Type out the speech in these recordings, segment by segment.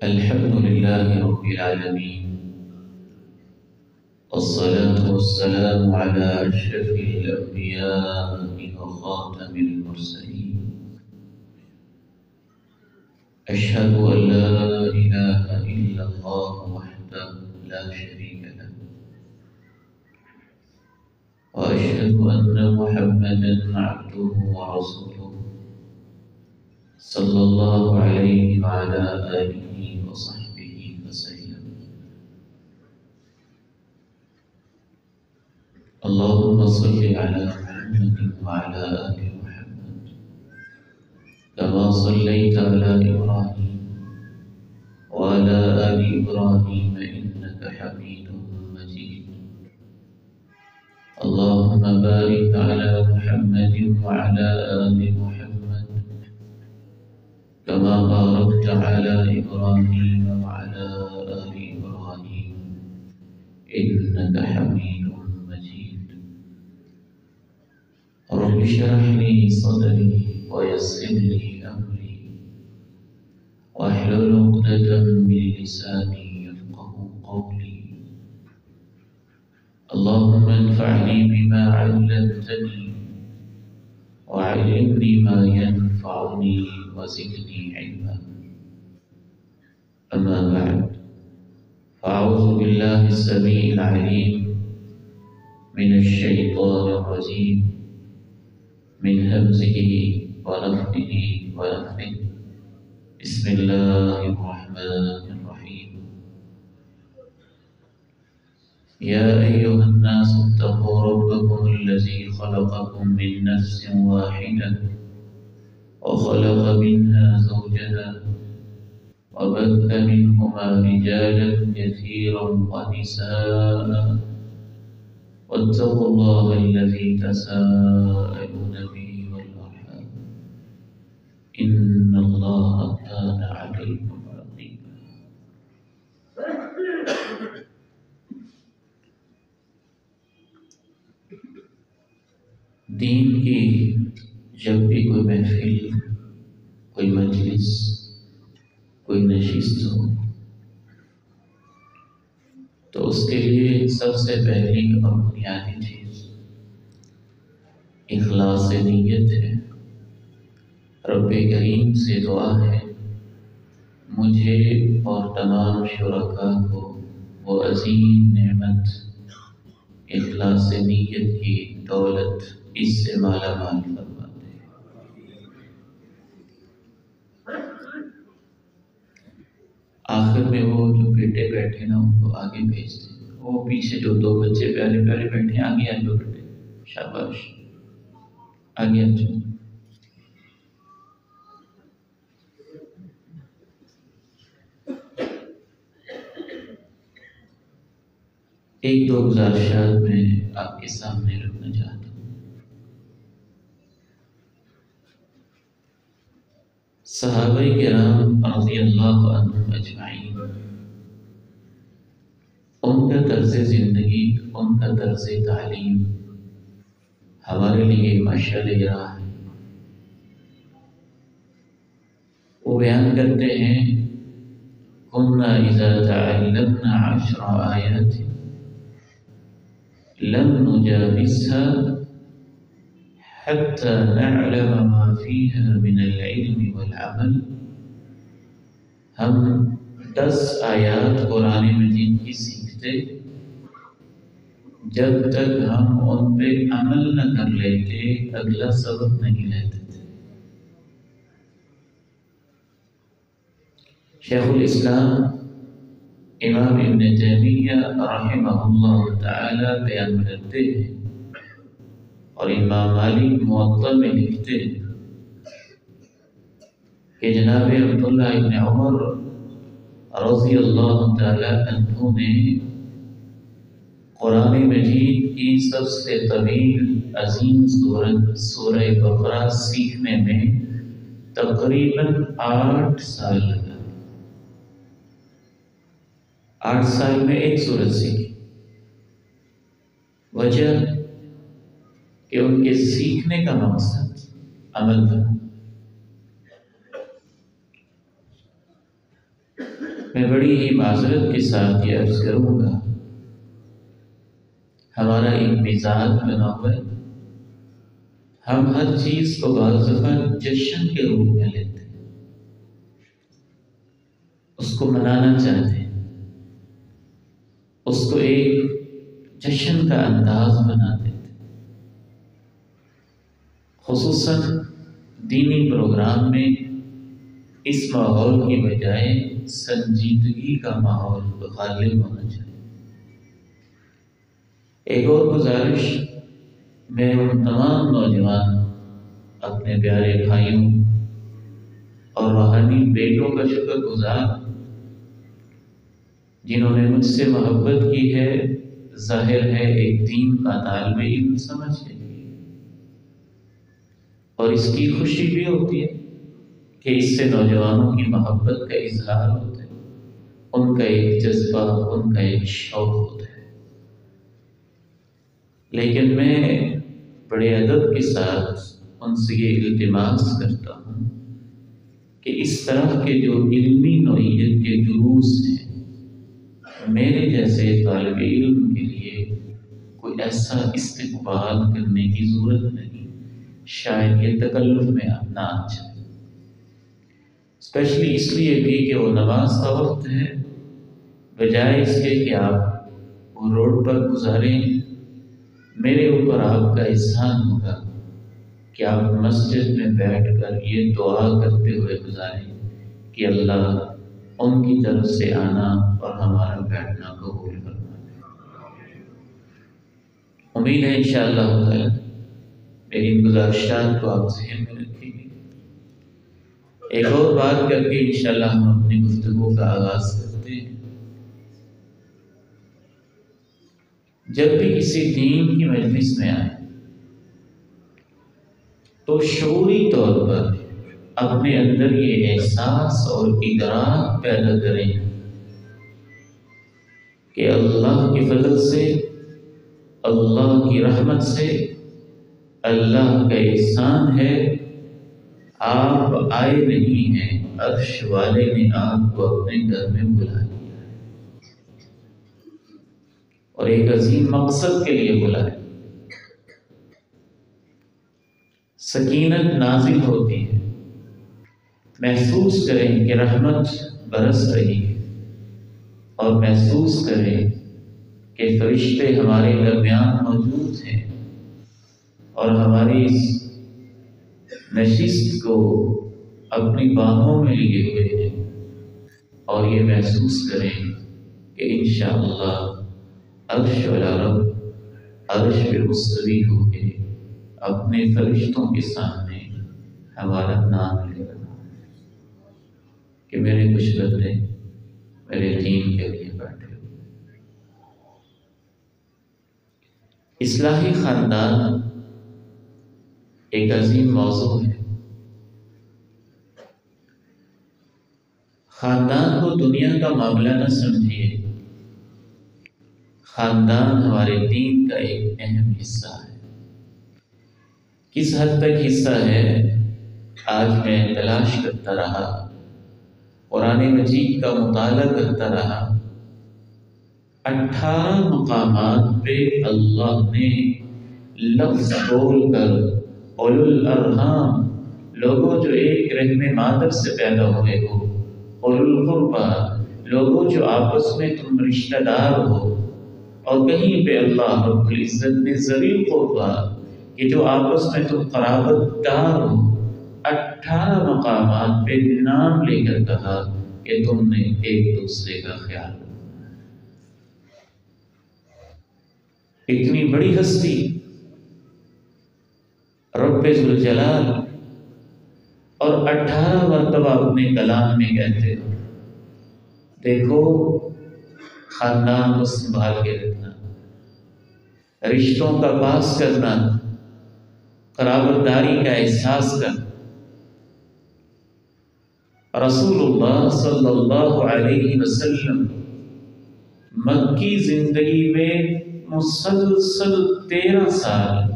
الحمد لله رب العالمين، والصلاة والسلام على أشرف الأنبياء وخاتم المرسلين. أشهد أن لا إله إلا الله وحده لا شريك له، وأشهد أن محمدا عبده ورسوله صلى الله عليه وعلى آله وصحبه وسلم. اللهم صل على محمد وعلى آل محمد كما صليت على إبراهيم وعلى آل إبراهيم إنك حميد مجيد. اللهم بارك على محمد وعلى آل محمد كما باركت على إبراهيم وعلى آل إبراهيم إنك حميد مجيد. رب اشرح لي صدري ويسر لي أمري واحلل عقدة من لساني يفقه قولي. اللهم انفعني بما علمتني وعلمني ما ينفعني وزدني علما. أما بعد، فأعوذ بالله السميع العليم من الشيطان الرجيم من همزه ونفخه ونفثه. بسم الله الرحمن الرحيم. يا أيها الناس اتقوا ربكم الذي خلقكم من نفس واحدة وخلق منها زوجها وبث منهما رجالا كثيرا ونساء واتقوا الله الذي تساءلون به والأرحام إن الله كان عليكم رقيبا. دین کی جب بھی کوئی محفل، کوئی مجلس، کوئی نشست ہو تو اس کے لیے سب سے پہلی اور بنیادی چیز اخلاص نیت ہے. رب کریم سے دعا ہے مجھے اور تمام شرکاء کو وہ عظیم نعمت اخلاص نیت کی دولت اس سے مالا مال فرما دے. آخر میں وہ جو بیٹے بیٹھے نا ان کو آگے بھیج دیں. وہ پیچھے جو دو بچے پیارے پیارے بیٹھے آگے آ جاؤ بیٹے، شاباش آگے آ جاؤ. ایک دو گزارشات میں آپ کے سامنے رکھنا چاہتا ہوں. صحابہ کرام رضی اللہ عنہم اجمعین، ان کا طرز زندگی، ان کا طرز تعلیم ہمارے لیے مشعل راہ ہے. وہ بیان کرتے ہیں كنا اذا تعلمنا 10 آیات لم نجاوزها حتى نعلم ما فيها من العلم والعمل. ہم 10 آیات قرآن مجید کی سیکھتے جب تک ہم ان پہ عمل نہ کر لیتے اگلا سبق نہیں لیتے تھے. شیخ الاسلام امام ابن تیمیہ رحمہ اللہ تعالی بیان کرتے ہیں اور امام مالک موطا میں لکھتے ہیں کہ جناب عبداللہ ابن عمر رضی اللہ تعالی عنہ نے قرآن مجید کی سب سے طویل عظیم سورت سورہ بقرہ سیکھنے میں تقریباً 8 سال لگا. 8 سال میں ایک سورت سیکھی. وجہ کہ ان کے سیکھنے کا مقصد عمل تھا. میں بڑی ہی معذرت کے ساتھ یہ عرض کروں گا، ہمارا ایک مزاج بنا ہوا ہے، ہم ہر چیز کو بعض دفعہ جشن کے روپ میں لیتے ہیں، اس کو منانا چاہتے ہیں، اس کو ایک جشن کا انداز بنا دیتے ہیں، خصوصاً دینی پروگرام میں اس ماحول کی بجائے سنجیدگی کا ماحول غالب ہونا چاہیے۔ ایک اور گزارش، میں ان تمام نوجوان اپنے پیارے بھائیوں اور روحانی بیٹوں کا شکر گزار جنہوں نے مجھ سے محبت کی ہے، ظاہر ہے ایک دین کا طالب علم سمجھ کے، اور اس کی خوشی بھی ہوتی ہے کہ اس سے نوجوانوں کی محبت کا اظہار ہوتا ہے، ان کا ایک جذبہ، ان کا ایک شوق ہوتا ہے۔ لیکن میں بڑے ادب کے ساتھ ان سے یہ التماس کرتا ہوں کہ اس طرح کے جو علمی نوعیت کے دروس ہیں، میرے جیسے طالب علم کے لیے کوئی ایسا استقبال کرنے کی ضرورت نہیں، شاید یہ تکلف میں نہ آ جائے، اسپیشلی اس لیے بھی کہ وہ نماز کا وقت ہے، بجائے اس کے کہ آپ وہ روڈ پر گزاریں، میرے اوپر آپ کا احسان ہوگا کہ آپ مسجد میں بیٹھ کر یہ دعا کرتے ہوئے گزاریں کہ اللہ ان کی طرف سے آنا اور ہمارا بیٹھنا قبول فرمائے۔ امید ہے انشاءاللہ تعالی میری ان گزارشات کو آپ ذہن میں رکھیں گے۔ ایک اور بات کر کے انشاءاللہ ہم اپنی گفتگو کا آغاز کرتے ہیں۔ جب بھی کسی دین کی مجلس میں آئیں تو شعوری طور پر اپنے اندر یہ احساس اور ادراک پیدا کریں کہ اللہ کی فضل سے، اللہ کی رحمت سے، اللہ کا احسان ہے، آپ آئے نہیں ہیں، عرش والے نے آپ کو اپنے گھر میں بلا لیا ہے اور ایک عظیم مقصد کے لیے بلایا۔ سکینت نازل ہوتی ہے، محسوس کریں کہ رحمت برس رہی ہے، اور محسوس کریں کہ فرشتے ہمارے درمیان موجود ہیں اور ہماری اس نشست کو اپنی باہوں میں لیے ہوئے ہیں، اور یہ محسوس کریں کہ انشاءاللہ عرش والا رب عرش پہ مستوی ہو کے اپنے فرشتوں کے سامنے ہمارا نام لے رہا ہے کہ میرے کچھ بندے میرے دین کے لیے بیٹھے ہوئے۔ اصلاحی خاندان ایک عظیم موضوع ہے۔ خاندان کو دنیا کا معاملہ نہ سمجھیے، خاندان ہمارے دین کا ایک اہم حصہ ہے۔ کس حد تک حصہ ہے، آج میں تلاش کرتا رہا، قرآن مجید کا مطالعہ کرتا رہا، 18 مقامات پہ اللہ نے لفظ بول کر اولو الارحام، لوگوں جو ایک رحم مادر سے پیدا ہوئے ہو، اولو القربہ، لوگوں جو آپس میں تم رشتہ دار ہو، اور کہیں پہ اللہ رب العزت نے ذوی القربہ کہ جو آپس میں تم قرابت دار ہو، 18 مقامات پہ نام لے کر کہا کہ تم نے ایک دوسرے کا خیال رکھنا ہے۔ اتنی بڑی ہستی رب ذوالجلال، اور 18 مرتبہ اپنے کلام میں کہتے ہو دیکھو خاندان کو سنبھال کے رکھنا، رشتوں کا پاس کرنا، قرابت داری کا احساس کرنا۔ رسول اللہ صلی اللہ علیہ وسلم مکی زندگی میں مسلسل 13 سال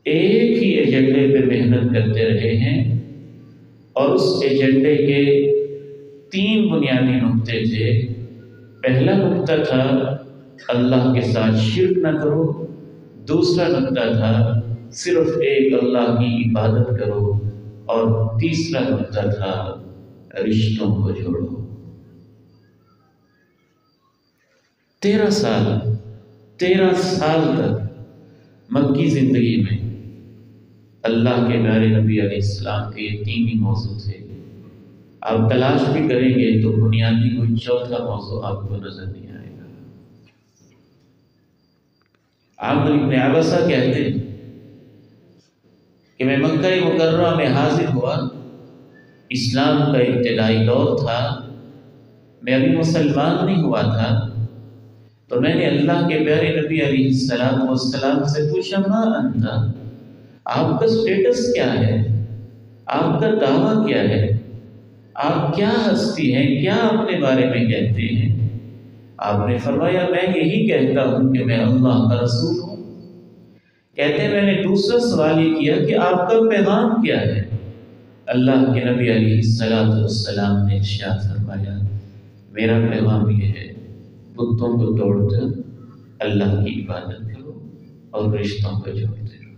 ایک ہی ایجنڈے پہ محنت کرتے رہے ہیں، اور اس ایجنڈے کے 3 بنیادی نقطے تھے۔ پہلا نقطہ تھا اللہ کے ساتھ شرک نہ کرو، دوسرا نقطہ تھا صرف ایک اللہ کی عبادت کرو، اور تیسرا نقطہ تھا رشتوں کو جوڑو۔ 13 سال تک مکی زندگی میں اللہ کے پیارے نبی علیہ السلام کے یہ 3 ہی موضوع تھے۔ آپ تلاش بھی کریں گے تو بنیادی کوئی چوتھا موضوع آپ کو نظر نہیں آئے گا۔ عامر ابن عبسہ کہتے ہیں کہ میں مکہ مکرمہ میں حاضر ہوا، اسلام کا ابتدائی دور تھا، میں ابھی مسلمان نہیں ہوا تھا، تو میں نے اللہ کے پیارے نبی علیہ السلام سے پوچھا، ما انت، آپ کا سٹیٹس کیا ہے، آپ کا دعویٰ کیا ہے، آپ کیا ہستی ہیں، کیا اپنے بارے میں کہتے ہیں؟ آپ نے فرمایا، میں یہی کہتا ہوں کہ میں اللہ کا رسول ہوں۔ کہتے ہیں میں نے دوسرا سوال یہ کیا کہ آپ کا پیغام کیا ہے؟ اللہ کے نبی علیہ السلام نے ارشاد فرمایا، میرا پیغام یہ ہے، بتوں کو توڑ کر اللہ کی عبادت کرو اور رشتوں کو جوڑتے رہو۔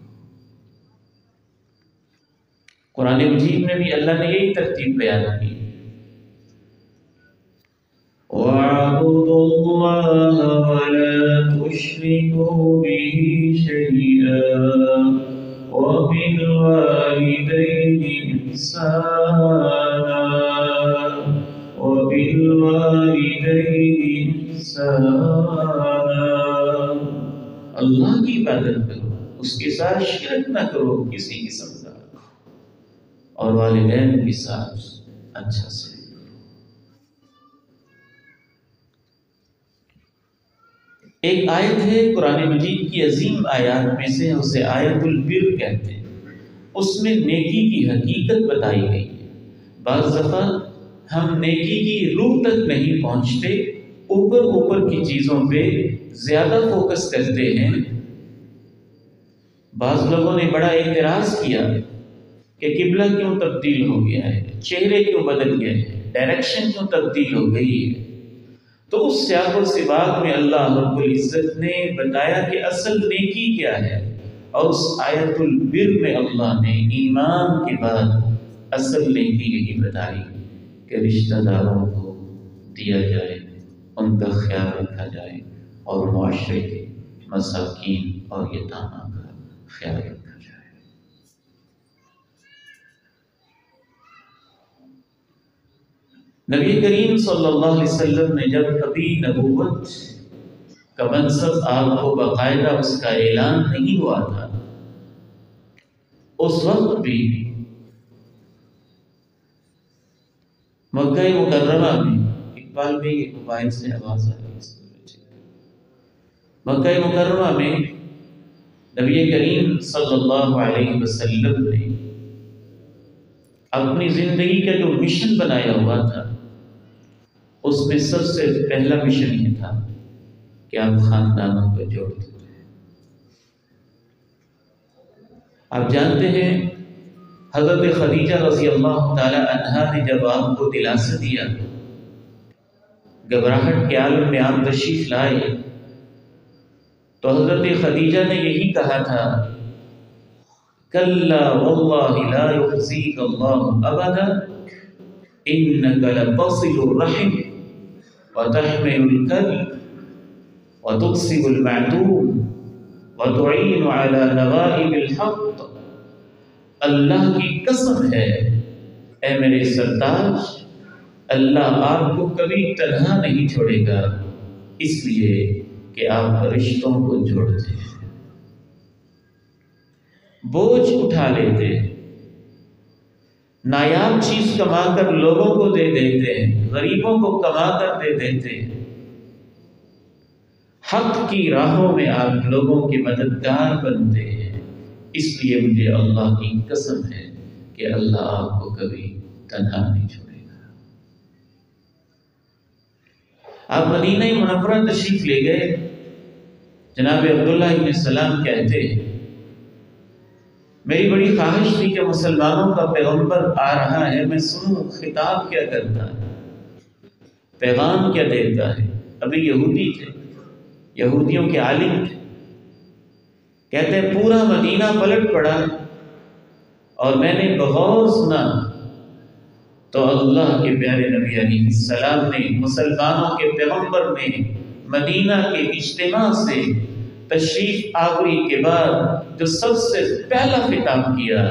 قرآن مجید میں بھی اللہ نے یہی ترتیب بیان کی، وَاعْبُدُوا اللَّهَ وَلَا تُشْرِكُوا بِهِ شَيْئًا وَبِالْوَالِدَيْنِ إِحْسَانًا اللہ کی عبادت کرو، اس کے ساتھ شرک نہ کرو کسی قسم کا، اور والدین کے ساتھ اچھا سے۔ ایک آیت ہے قرآن مجید کی عظیم آیات میں سے، اسے آیت البر کہتے ہیں، اس میں نیکی کی حقیقت بتائی گئی ہے۔ بعض دفعہ ہم نیکی کی روح تک نہیں پہنچتے، اوپر کی چیزوں پہ زیادہ فوکس کرتے ہیں۔ بعض لوگوں نے بڑا اعتراض کیا کہ قبلہ کیوں تبدیل ہو گیا ہے، چہرے کیوں بدل گئے ہیں، ڈائریکشن کیوں تبدیل ہو گئی ہے۔ تو اس سیاق و سباق میں اللہ رب العزت نے بتایا کہ اصل نیکی کیا ہے، اور اس آیت البر میں اللہ نے ایمان کے بعد اصل نیکی یہی بتائی کہ رشتہ داروں کو دیا جائے، ان کا خیال رکھا جائے، اور معاشرے کے مساکین اور یتیموں کا خیال رکھا جائے۔ نبی کریم صلی اللہ علیہ وسلم نے جب ابھی نبوت کا منصب آپ کو باقاعدہ اس کا اعلان نہیں ہوا تھا، اس وقت بھی مکہ مکرمہ میں، اقبال بھی موبائل سے آواز آ رہی ہے، مکہ مکرمہ میں نبی کریم صلی اللہ علیہ وسلم نے اپنی زندگی کا جو مشن بنایا ہوا تھا، اس میں سب سے پہلا مشن یہ تھا کہ آپ خاندانوں کو جوڑتے تھے۔ آپ جانتے ہیں حضرت خدیجہ رضی اللہ تعالی عنہا نے جب آپ کو دلاسا دیا، گھبراہٹ کے عالم میں آپ تشریف لائے، تو حضرت خدیجہ نے یہی کہا تھا، کلا واللہ لا یخزیک اللہ ابدا انک لتصل الرحم وتحمل الکل وتكسب المعدوم وتعین علی نوائب الحق۔ اللہ کی قسم ہے اے میرے سرتاج، اللہ آپ کو کبھی تنہا نہیں چھوڑے گا، اس لیے کہ آپ رشتوں کو جوڑتے ہیں، بوجھ اٹھا لیتے ہیں، نایاب چیز کما کر لوگوں کو دے دیتے ہیں، غریبوں کو کما کر دے دیتے ہیں، حق کی راہوں میں آپ لوگوں کے مددگار بنتے ہیں۔ اس لیے مجھے اللہ کی قسم ہے کہ اللہ آپ کو کبھی تنہا نہیں چھوڑے گا۔ آپ مدینہ منورہ تشریف لے گئے، جناب عبداللہ ابن سلام کہتے ہیں میری بڑی خواہش تھی کہ مسلمانوں کا پیغمبر آ رہا ہے، میں سنوں خطاب کیا کرتا ہے۔ پیغام کیا دیتا ہے؟ ابھی یہودی تھے، یہودیوں کے عالم تھے، کہتے ہیں پورا مدینہ پلٹ پڑا اور میں نے بغور سنا تو اللہ کے پیارے نبی علیہ السلام نے مسلمانوں کے پیغمبر نے مدینہ کے اجتماع سے تشریف آوری کے بعد جو سب سے پہلا خطاب کیا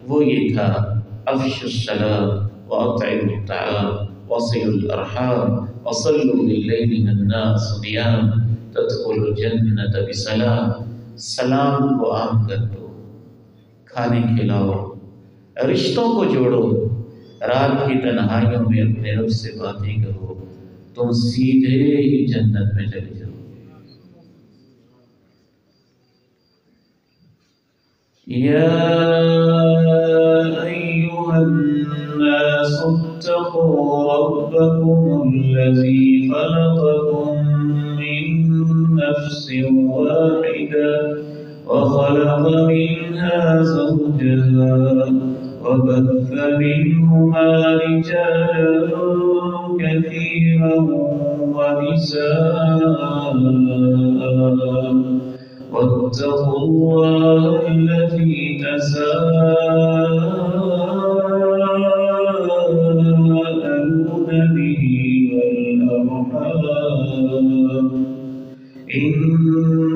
وہ یہ تھا، افشوا السلام واطعموا الطعام وصلوا الارحام وصلوا باللیل والناس نیام تدخلوا الجنۃ بسلام۔ سلام کو عام کر دو، کھانے کھلاؤ، رشتوں کو جوڑو، رات کی تنہائیوں میں اپنے رب سے باتیں کرو، تم سیدھے ہی جنت میں چلے جاؤ۔ یا ایھا الناس اتقوا ربکم الذی خلقکم من نفس واحدہ وخلق منها زوجها وبث منهما رجالا كثيرا ونساء واتقوا الله الذي تساءلون به والأرحام إن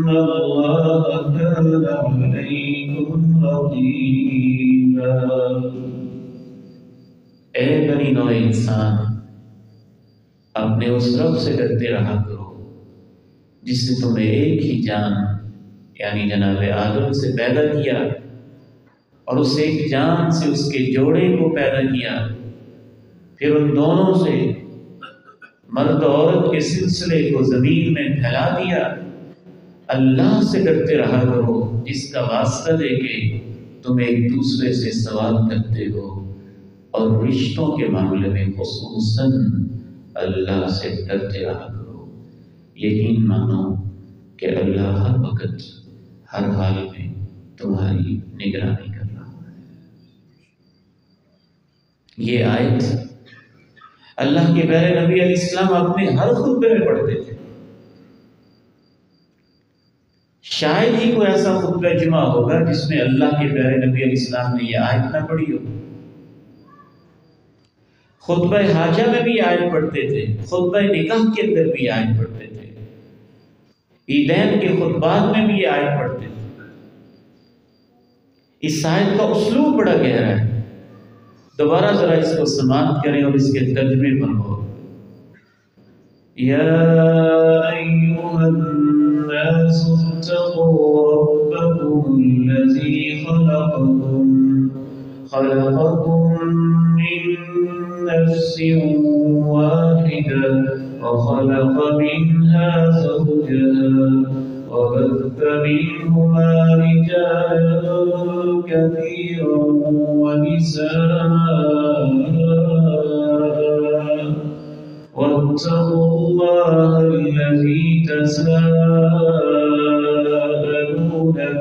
الله كان عليكم رقيبا۔ اے بنی نوع انسان، اپنے اس رب سے ڈرتے رہا کرو جس نے تمہیں ایک ہی جان یعنی جناب آدم سے پیدا کیا اور اس ایک جان سے اس کے جوڑے کو پیدا کیا، پھر ان دونوں سے مرد و عورت کے سلسلے کو زمین میں پھیلا دیا۔ اللہ سے ڈرتے رہا کرو جس کا واسطہ دے کے تم ایک دوسرے سے سوال کرتے ہو، اور رشتوں کے معاملے میں خصوصاً اللہ سے ڈرتے رہا کرو۔ یقین مانو کہ اللہ ہر وقت ہر حال میں تمہاری نگرانی کر رہا ہے۔ یہ آیت اللہ کے پیارے نبی علیہ السلام اپنے ہر خطبے میں پڑھتے تھے۔ شاید ہی کوئی ایسا خطبہ جمعہ ہوگا جس میں اللہ کے پیارے نبی علیہ السلام نے یہ آیت نہ پڑھی ہو۔ خطبہ حاجہ میں بھی آیت پڑھتے تھے، خطبہ نکاح کے اندر بھی آیت پڑھتے تھے، عیدین کے خطبات میں بھی یہ آیت پڑھتے تھے۔ اس آیت کا اسلوب بڑا گہرا ہے، دوبارہ ذرا اس کو سماعت کریں اور اس کے ترجمے پر غور کریں۔ یا ایھا الناس اتقوا ربکم الذی خلقکم من نفس واحدہ وخلق منها زوجها وبث منهما رجالا كثيرا ونساء واتقوا الله الذي تساءلون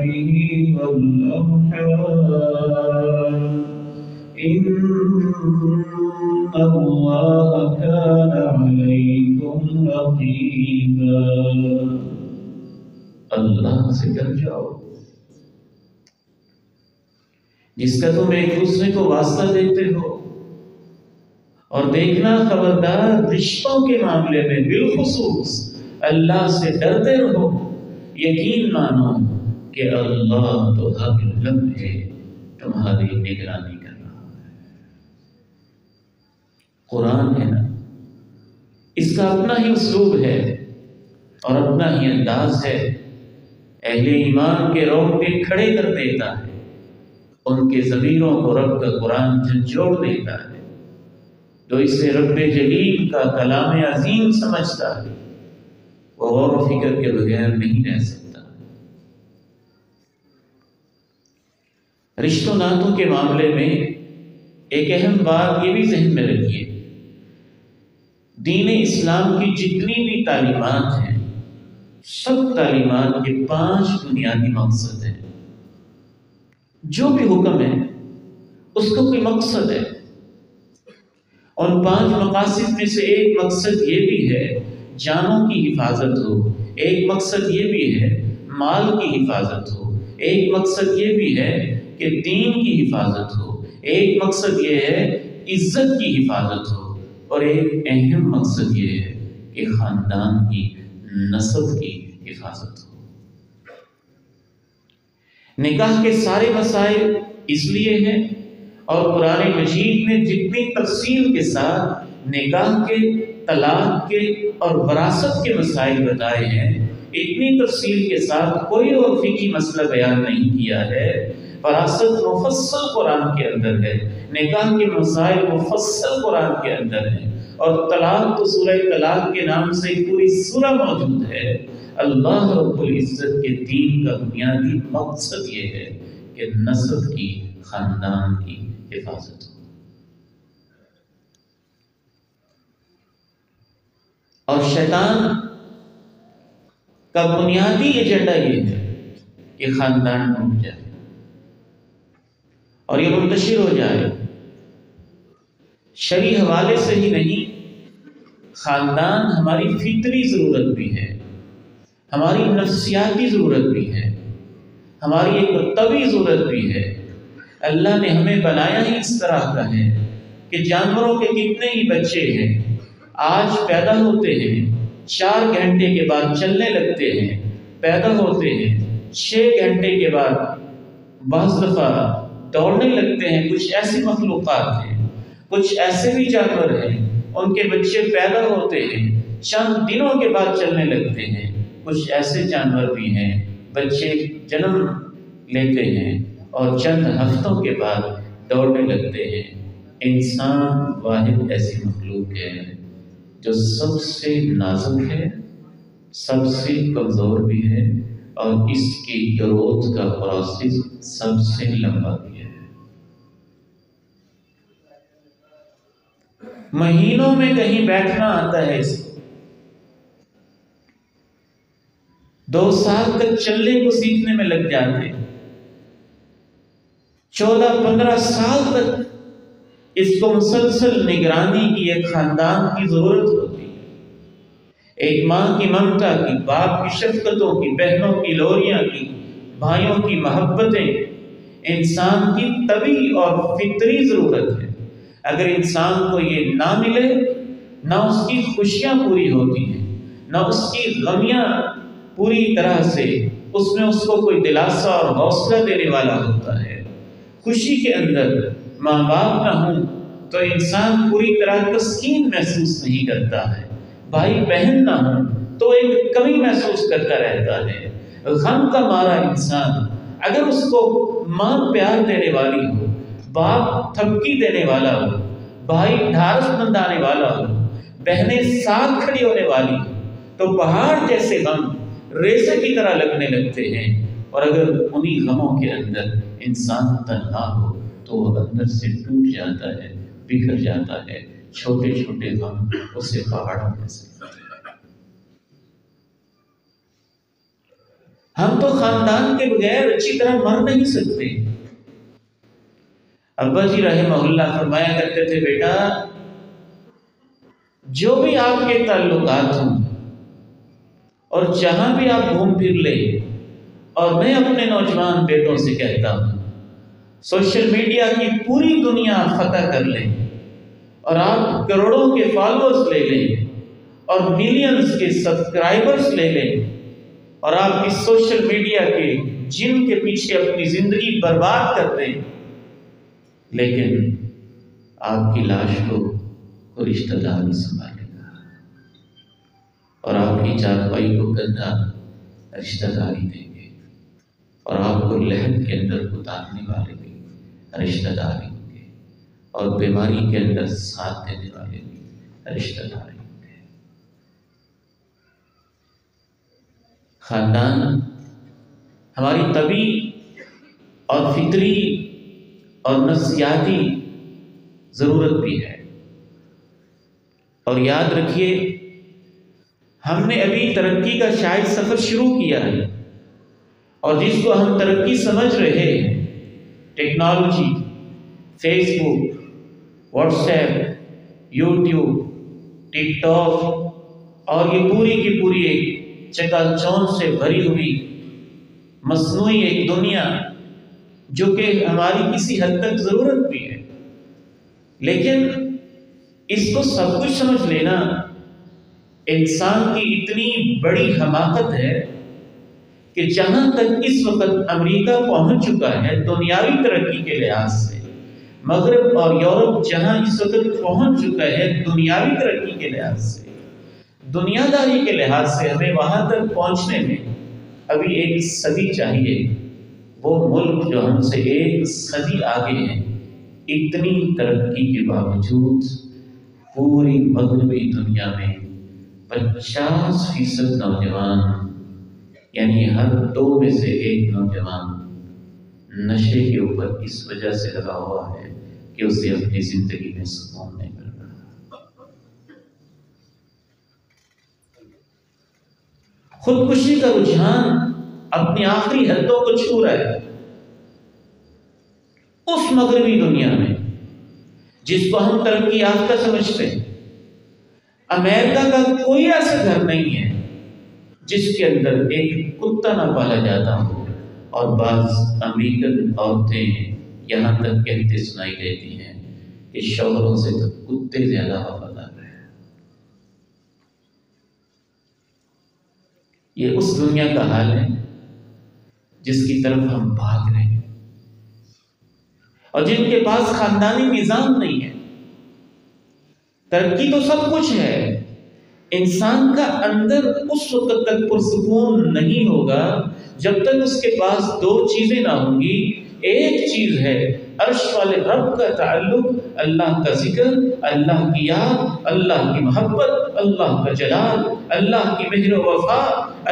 به والأرحام إن الله كان عليكم رقيبا۔ اللہ سے ڈر جاؤ جس کا تم ایک دوسرے کو واسطہ دیتے ہو، اور دیکھنا خبردار رشتوں کے معاملے میں بالخصوص اللہ سے ڈرتے رہو۔ یقین مانو کہ اللہ تو ہر لمحے تمہاری نگرانی کر رہا ہے۔ قرآن ہے نا، اس کا اپنا ہی اسلوب ہے اور اپنا ہی انداز ہے، اہل ایمان کے رونگٹے کھڑے کر دیتا ہے، ان کے ضمیروں کو رب کا قرآن جھنجھوڑ دیتا ہے۔ جو اسے رب جلیل کا کلام عظیم سمجھتا ہے وہ غور و فکر کے بغیر نہیں رہ سکتا۔ رشتوں ناتوں کے معاملے میں ایک اہم بات یہ بھی ذہن میں رکھیے، دین اسلام کی جتنی بھی تعلیمات ہیں، سب تعلیمات کے 5 بنیادی مقصد ہیں۔ جو بھی حکم ہے اس کا کوئی مقصد ہے، ان 5 مقاصد میں سے ایک مقصد یہ بھی ہے جانوں کی حفاظت ہو، ایک مقصد یہ بھی ہے مال کی حفاظت ہو، ایک مقصد یہ بھی ہے کہ دین کی حفاظت ہو، ایک مقصد یہ ہے عزت کی حفاظت ہو، اور ایک اہم مقصد یہ ہے کہ خاندان کی نسب کی حفاظت ہو۔ نکاح کے سارے مسائل اس لیے ہیں، اور قرآن مجید نے جتنی تفصیل کے ساتھ نکاح کے، طلاق کے اور وراثت کے مسائل بتائے ہیں، اتنی تفصیل کے ساتھ کوئی اور فقہی مسئلہ بیان نہیں کیا ہے۔ وراثت مفصل قرآن کے اندر ہے، نکاح کے مسائل مفصل قرآن کے اندر ہیں، اور طلاق تو سورہ طلاق کے نام سے پوری سورہ موجود ہے۔ اللہ رب العزت کے دین کا بنیادی مقصد یہ ہے کہ نسب کی، خاندان کی حفاظت ہو۔ اور شیطان کا بنیادی ایجنڈا یہ ہے کہ خاندان ٹوٹ جائے اور یہ منتشر ہو جائے۔ شرعی حوالے سے ہی نہیں، خاندان ہماری فطری ضرورت بھی ہے، ہماری نفسیاتی ضرورت بھی ہے، ہماری ایک طبعی ضرورت بھی ہے۔ اللہ نے ہمیں بنایا ہی اس طرح کا ہے کہ جانوروں کے کتنے ہی بچے ہیں، آج پیدا ہوتے ہیں، 4 گھنٹے کے بعد چلنے لگتے ہیں، پیدا ہوتے ہیں 6 گھنٹے کے بعد بعض دفعہ دوڑنے لگتے ہیں۔ کچھ ایسی مخلوقات ہیں، کچھ ایسے بھی جانور ہیں، ان کے بچے پیدا ہوتے ہیں، چند دنوں کے بعد چلنے لگتے ہیں۔ کچھ ایسے جانور بھی ہیں، بچے جنم لیتے ہیں اور چند ہفتوں کے بعد دوڑنے لگتے ہیں۔ انسان واحد ایسی مخلوق ہے جو سب سے نازک ہے، سب سے کمزور بھی ہے، اور اس کی گروتھ کا پروسیس سب سے لمبا بھی ہے۔ مہینوں میں کہیں بیٹھنا آتا ہے اس کو، 2 سال تک چلنے کو سیکھنے میں لگ جاتے ہیں، 14-15 سال تک اس کو مسلسل نگرانی کی ایک خاندان کی ضرورت ہوتی ہے، ایک ماں کی ممتا کی، باپ کی شفقتوں کی، بہنوں کی لوریاں کی، بھائیوں کی محبتیں، انسان کی طبعی اور فطری ضرورت ہے۔ اگر انسان کو یہ نہ ملے، نہ اس کی خوشیاں پوری ہوتی ہیں، نہ اس کی غمیاں پوری طرح سے اس میں اس کو کوئی دلاسا اور حوصلہ دینے والا ہوتا ہے۔ خوشی کے اندر ماں باپ نہ ہوں تو انسان پوری طرح تسکین محسوس نہیں کرتا ہے، بھائی بہن نہ ہوں تو ایک کمی محسوس کرتا رہتا ہے۔ غم کا مارا انسان، اگر اس کو ماں پیار دینے والی ہو، باپ تھپکی دینے والا ہو، بھائی ڈھارس بندانے والا ہو، بہنیں ساتھ کھڑی ہونے والی ہو، تو پہاڑ جیسے غم ریزے کی طرح لگنے لگتے ہیں۔ اور اگر انہی غموں کے اندر انسان تنہا ہو تو وہ اندر سے ٹوٹ جاتا ہے، بکھر جاتا ہے، چھوٹے چھوٹے غم اسے پہاڑوں میں سے ہم تو خاندان کے بغیر اچھی طرح مر نہیں سکتے۔ ابا جی رحمہ اللہ فرمایا کرتے تھے، بیٹا جو بھی آپ کے تعلقات ہوں اور جہاں بھی آپ گھوم پھر لیں، اور میں اپنے نوجوان بیٹوں سے کہتا ہوں، سوشل میڈیا کی پوری دنیا فتح کر لیں اور آپ کروڑوں کے فالوورز لے لیں اور ملینز کے سبسکرائبرز لے لیں، اور آپ اس سوشل میڈیا کے جن کے پیچھے اپنی زندگی برباد کر دیں، لیکن آپ کی لاش کو رشتہ دار نہیں سنبھالے گا، اور آپ کی چارپائی کو گندہ رشتہ داری دیں گے، اور آپ کو لہد کے اندر اتارنے والے بھی رشتہ داری ہوں گے، اور بیماری کے اندر ساتھ دینے والے بھی رشتہ داری ہوں گے۔ خاندان ہماری طبعی اور فطری اور نفسیاتی ضرورت بھی ہے، اور یاد رکھیے ہم نے ابھی ترقی کا شاید سفر شروع کیا ہے، اور جس کو ہم ترقی سمجھ رہے ہیں، ٹیکنالوجی، فیس بک، واٹس ایپ، یوٹیوب، ٹک ٹاک اور یہ پوری کی پوری ایک چکا چوند سے بھری ہوئی مصنوعی ایک دنیا جو کہ ہماری کسی حد تک ضرورت بھی ہے، لیکن اس کو سب کچھ سمجھ لینا انسان کی اتنی بڑی حماقت ہے کہ جہاں تک اس وقت امریکہ پہنچ چکا ہے دنیاوی ترقی کے لحاظ سے، مغرب اور یورپ جہاں اس وقت پہنچ چکا ہے دنیاوی ترقی کے لحاظ سے، دنیا داری کے لحاظ سے، ہمیں وہاں تک پہنچنے میں ابھی ایک صدی چاہیے۔ وہ ملک جو ہم سے ایک صدی آگے ہے، اتنی ترقی کے باوجود پوری مغربی دنیا میں 50% نوجوان، یعنی ہر 2 میں سے 1 نوجوان نشے کے اوپر اس وجہ سے لگا ہوا ہے کہ اسے اپنی زندگی میں سکون نہیں مل رہا۔ خودکشی کا رجحان اپنی آخری حدوں کو چھو رہا ہے اس مغربی دنیا میں جس کو ہم ترقی یافتہ سمجھتے ہیں۔ امریکہ کا کوئی ایسا گھر نہیں ہے جس کے اندر ایک کتا نہ پالا جاتا ہو، اور بعض امریکن عورتیں یہاں تک کہتے سنائی دیتی ہیں کہ شوہروں سے تو کتے زیادہ وفادار ہیں۔ یہ اس دنیا کا حال ہے جس کی طرف ہم بھاگ رہے ہیں، اور جن کے پاس خاندانی نظام نہیں ہے۔ ترقی تو سب کچھ ہے، انسان کا اندر اس وقت تک پرسکون نہیں ہوگا جب تک اس کے پاس 2 چیزیں نہ ہوں گی۔ ایک چیز ہے عرش والے رب کا تعلق، اللہ کا ذکر، اللہ کی یاد، اللہ کی محبت، اللہ کا جلال، اللہ کی مہر و وفا،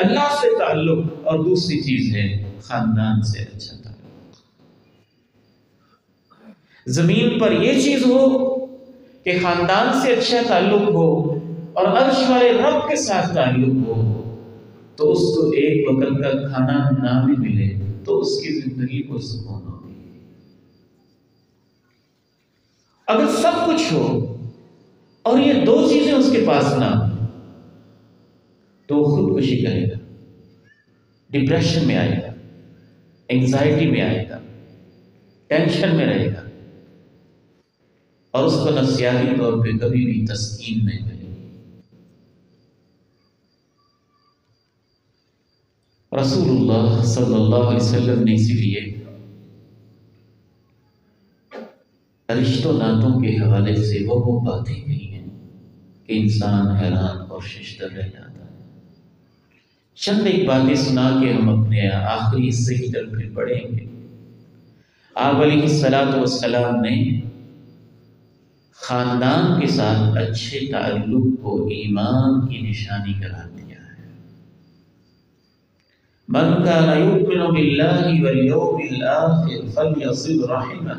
اللہ سے تعلق، اور دوسری چیز ہے خاندان سے اچھا تعلق۔ زمین پر یہ چیز ہو کہ خاندان سے اچھا تعلق ہو اور عرش والے رب کے ساتھ تعلق ہو، تو اس کو ایک وقت کا کھانا نہ بھی ملے تو اس کی زندگی کو سکون ہوگی۔ اگر سب کچھ ہو اور یہ 2 چیزیں اس کے پاس نہ ہو تو وہ خودکشی کرے گا، ڈپریشن میں آئے گا، انگزائٹی میں آئے گا، ٹینشن میں رہے گا، اور اس کو نفسیاتی طور پہ کبھی بھی تسکین نہیں ملے گی۔ رسول اللہ صلی اللہ علیہ وسلم نے اسی لیے رشتوں ناتوں کے حوالے سے وہ باتیں کہی ہیں کہ انسان حیران اور ششدر رہ جاتا ہے۔ چند ایک باتیں سنا کے ہم اپنے آخری حصے کی طرف پھر پڑھیں گے۔ آپ علیہ الصلوۃ والسلام نے خاندان کے ساتھ اچھے تعلق کو ایمان کی نشانی قرار دیا ہے۔ من کان یؤمن باللہ والیوم الآخر فلیصل رحمہ،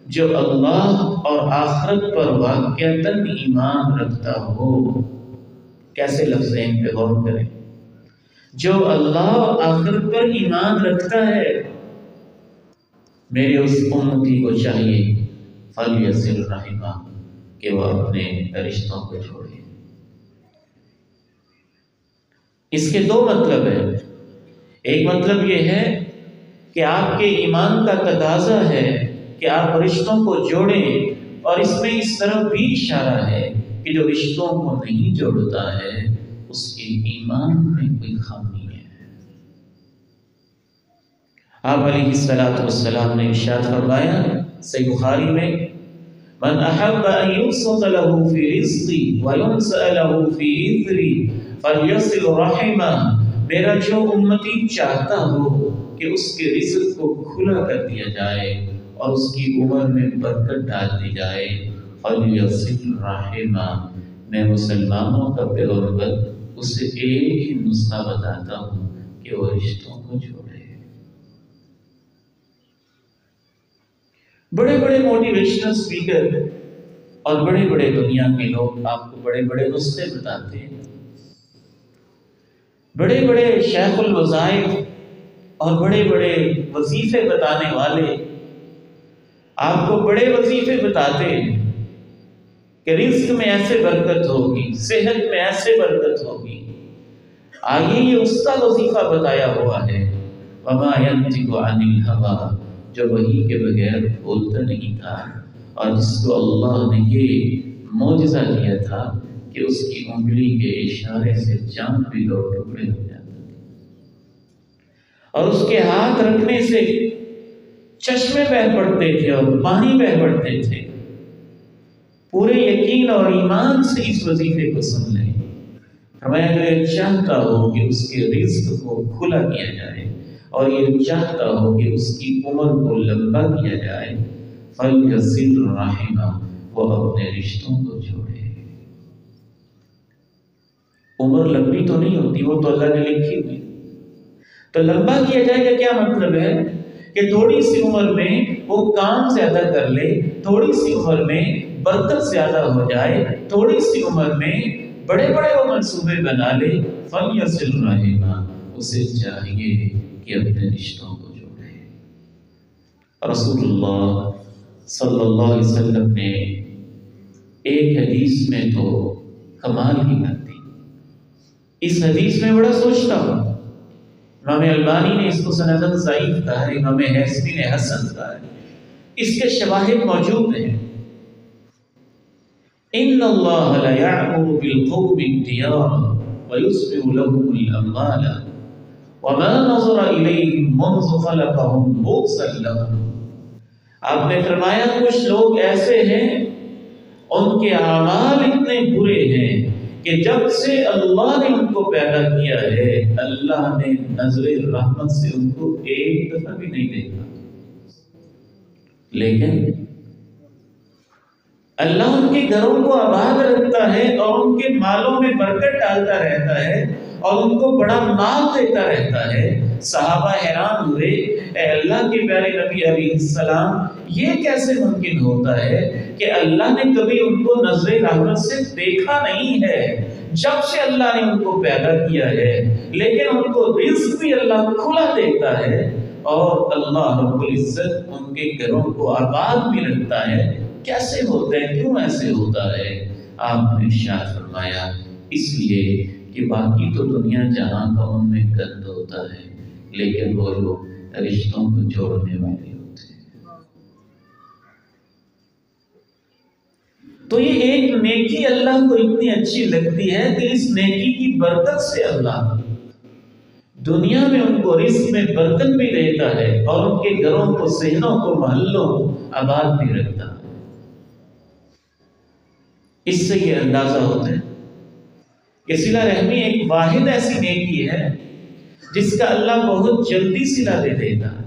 جو اللہ اور آخرت پر واقعتاً ایمان رکھتا ہو۔ کیسے لفظ ہیں، ان پہ غور کریں۔ جو اللہ اور آخرت پر ایمان رکھتا ہے، میرے اس امتی کو چاہیے فلیصل رحمہ کہ وہ اپنے رشتوں کو چھوڑے۔ اس کے 2 مطلب ہیں۔ ایک مطلب یہ ہے کہ آپ کے ایمان کا تقاضا ہے کہ آپ رشتوں کو جوڑیں، اور اس میں اس طرف بھی اشارہ ہے کہ جو رشتوں کو نہیں جوڑتا ہے اس کے ایمان میں کوئی خامی ہے۔ آپ علیہ الصلوۃ والسلام نے ارشاد فرمایا صحیح بخاری میں، من احب ان يبسط له في رزقي وينسأ له في اثري فليصل رحمه، میرا جو امتی چاہتا ہو کہ اس کے رزق کو کھلا کر دیا جائے اور اس کی عمر میں برکت ڈال دی جائے، فلیصل رحمہ، میں مسلمانوں کا پیغمبر اسے ایک ہی نسخہ بتاتا ہوں کہ وہ رشتوں کو جوڑے۔ بڑے بڑے موٹیویشنل اسپیکر اور بڑے بڑے دنیا کے لوگ آپ کو بڑے بڑے نسخے بتاتے ہیں، بڑے بڑے شیخ الوظائف اور بڑے بڑے وظیفے بتانے والے آپ کو بڑے وظیفے بتاتے ہیں، کہ رزق میں ایسے برکت ہوگی، صحت میں ایسے برکت ہوگی۔ آگے یہ اس کا وظیفہ بتایا ہوا ہے، وما ينطق عن الهوى، جو وحی کے بغیر بولتا نہیں تھا، اور جس کو اللہ نے یہ معجزہ دیا تھا کہ اس کی انگلی کے اشارے سے چاند بھی 2 ٹکڑے ہو جاتے تھے، اور اس کے ہاتھ رکھنے سے چشمے بہہ پڑتے تھے اور پانی بہہ پڑتے تھے۔ پورے یقین اور ایمان سے اس وظیفے کو سن لیں۔ فرمایا اگر چاہتا ہو کہ اس کے رزق کو کھلا کیا جائے اور یہ چاہتا ہو کہ اس کی عمر کو لمبا کیا جائے، فَلْيَصِلْ رَحِمَهُ، وہ اپنے رشتوں کو جوڑے۔ عمر لمبی تو نہیں ہوتی، وہ تو اللہ نے لکھی ہوئی، تو لمبا کیا جائے گا کیا مطلب ہے کہ تھوڑی سی عمر میں وہ کام زیادہ کر لے، تھوڑی سی عمر میں برکت زیادہ ہو جائے، تھوڑی سی عمر میں بڑے بڑے وہ منصوبے بنا لے۔ فَلْيَصِلْ رَحِمَهُ، اسے چاہیے کہ اپنے رشتوں کو جوڑے۔ رسول اللہ صلی اللہ علیہ وسلم نے ایک حدیث میں تو کمال ہی کر دی۔ اس حدیث میں بڑا سوچتا ہوں، امام البانی نے اس کو سنداً ضعیف کہا ہے، امام حیثمی نے حسن کہا ہے، اس کے شواہد موجود ہیں۔ ان اللہ لَيَعْمُرُ بِالْقَوْمِ الدِّيَارَ وَيُسْبِغُ لَهُمُ الْأَمْوَالَ وَمَا نَظَرَ إِلَيْهِمْ مُنْذُ خَلَقَهُمْ بُغْضًا لَهُمْ۔ آپ نے فرمایا کچھ لوگ ایسے ہیں ان کے اعمال اتنے برے ہیں کہ جب سے اللہ نے ان کو پیدا کیا ہے اللہ نے نظر رحمت سے ان کو ایک دفعہ بھی نہیں دیکھا، لیکن اللہ ان کے گھروں کو آباد رکھتا ہے اور ان کے مالوں میں برکت ڈالتا رہتا ہے اور ان کو بڑا مال دیتا رہتا ہے۔ صحابہ حیران ہوئے، اے اللہ کے پیارے نبی علیہ السلام، یہ کیسے ممکن ہوتا ہے کہ اللہ نے کبھی ان کو نظر رحمت سے دیکھا نہیں ہے جب سے اللہ نے ان کو پیدا کیا ہے، لیکن ان کو رزق بھی اللہ کھلا دیتا ہے اور اللہ رب العزت ان کے گھروں کو آباد بھی رکھتا ہے۔ کیسے ہوتا ہے، کیوں ایسے ہوتا ہے؟ آپ نے ارشاد فرمایا اس لیے کہ باقی تو دنیا جہاں کا ان میں گند ہوتا ہے، لیکن وہ لوگ رشتوں کو جوڑنے والے ہوتے ہیں۔ تو یہ ایک نیکی اللہ کو اتنی اچھی لگتی ہے کہ اس نیکی کی برکت سے اللہ دنیا میں ان کو رزق میں برکت بھی دیتا ہے اور ان کے گھروں کو، صحنوں کو، محلوں کو آباد بھی رکھتا ہے۔ اس سے یہ اندازہ ہوتا ہے کہ صلہ رحمی ایک واحد ایسی نیکی ہے جس کا اللہ بہت جلدی صلہ دے دیتا ہے۔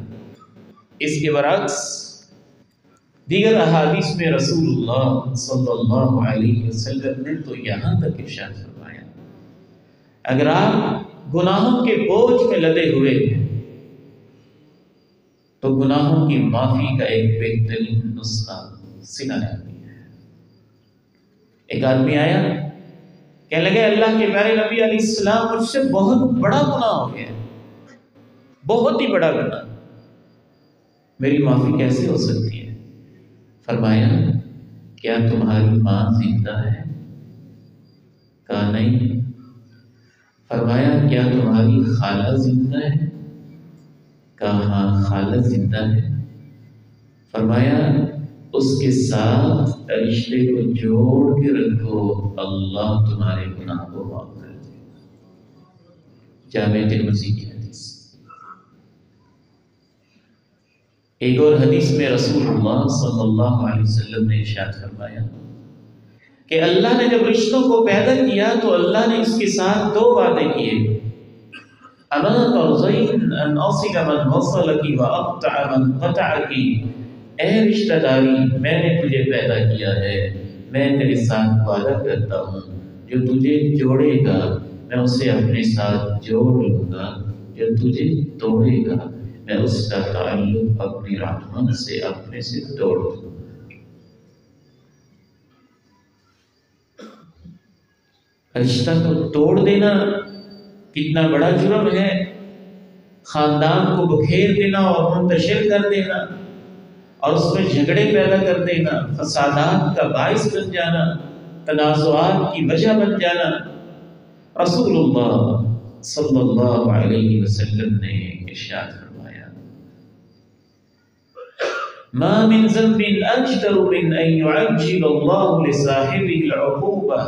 اس کے برعکس دیگر احادیث میں رسول اللہ صلی اللہ علیہ وسلم نے تو یہاں تک ارشاد فرمایا، اگر آپ گناہوں کے بوجھ میں لدے ہوئے ہیں تو گناہوں کی معافی کا ایک بہترین نسخہ صلہ رحمی۔ ایک آدمی آیا، کہنے لگے اللہ کے پیارے نبی علیہ السلام، مجھ سے بہت بڑا گناہ ہو گیا، بہت ہی بڑا گناہ، میری معافی کیسے ہو سکتی ہے؟ فرمایا کیا تمہاری ماں زندہ ہے؟ کہا نہیں۔ فرمایا کیا تمہاری خالہ زندہ ہے؟ کہا ہاں خالہ زندہ ہے۔ فرمایا اس کے ساتھ رشتے کو جوڑ کے رکھو، اللہ تمہارے گناہ کو معاف کر دے۔ جامع ترمذی کی حدیث۔ ایک اور حدیث میں رسول اللہ صلی اللہ علیہ وسلم نے ارشاد فرمایا کہ اللہ نے جب رشتوں کو پیدا کیا تو اللہ نے اس کے ساتھ 2 وعدے کیے، اما ترضین ان اصل من وصلکی واقطع من قطعکی، اے رشتہ داری میں نے تجھے پیدا کیا ہے، میں تیرے ساتھ وعدہ کرتا ہوں جو تجھے جوڑے گا میں اسے اپنے ساتھ جوڑ لوں گا، جو تجھے توڑے گا میں اس کا تعلق اپنی رحمت سے اپنے سے توڑ دوں گا۔ رشتہ کو توڑ دینا کتنا بڑا جرم ہے، خاندان کو بکھیر دینا اور منتشر کر دینا اور اس میں جھگڑے پیدا کر دینا، فسادات کا باعث بن جانا، تنازعات کی وجہ بن جانا، رسول اللہ صلی اللہ علیہ وسلم نے ارشاد فرمایا ما من ذنب اجدر من ان يعجل الله لصاحبه العقوبة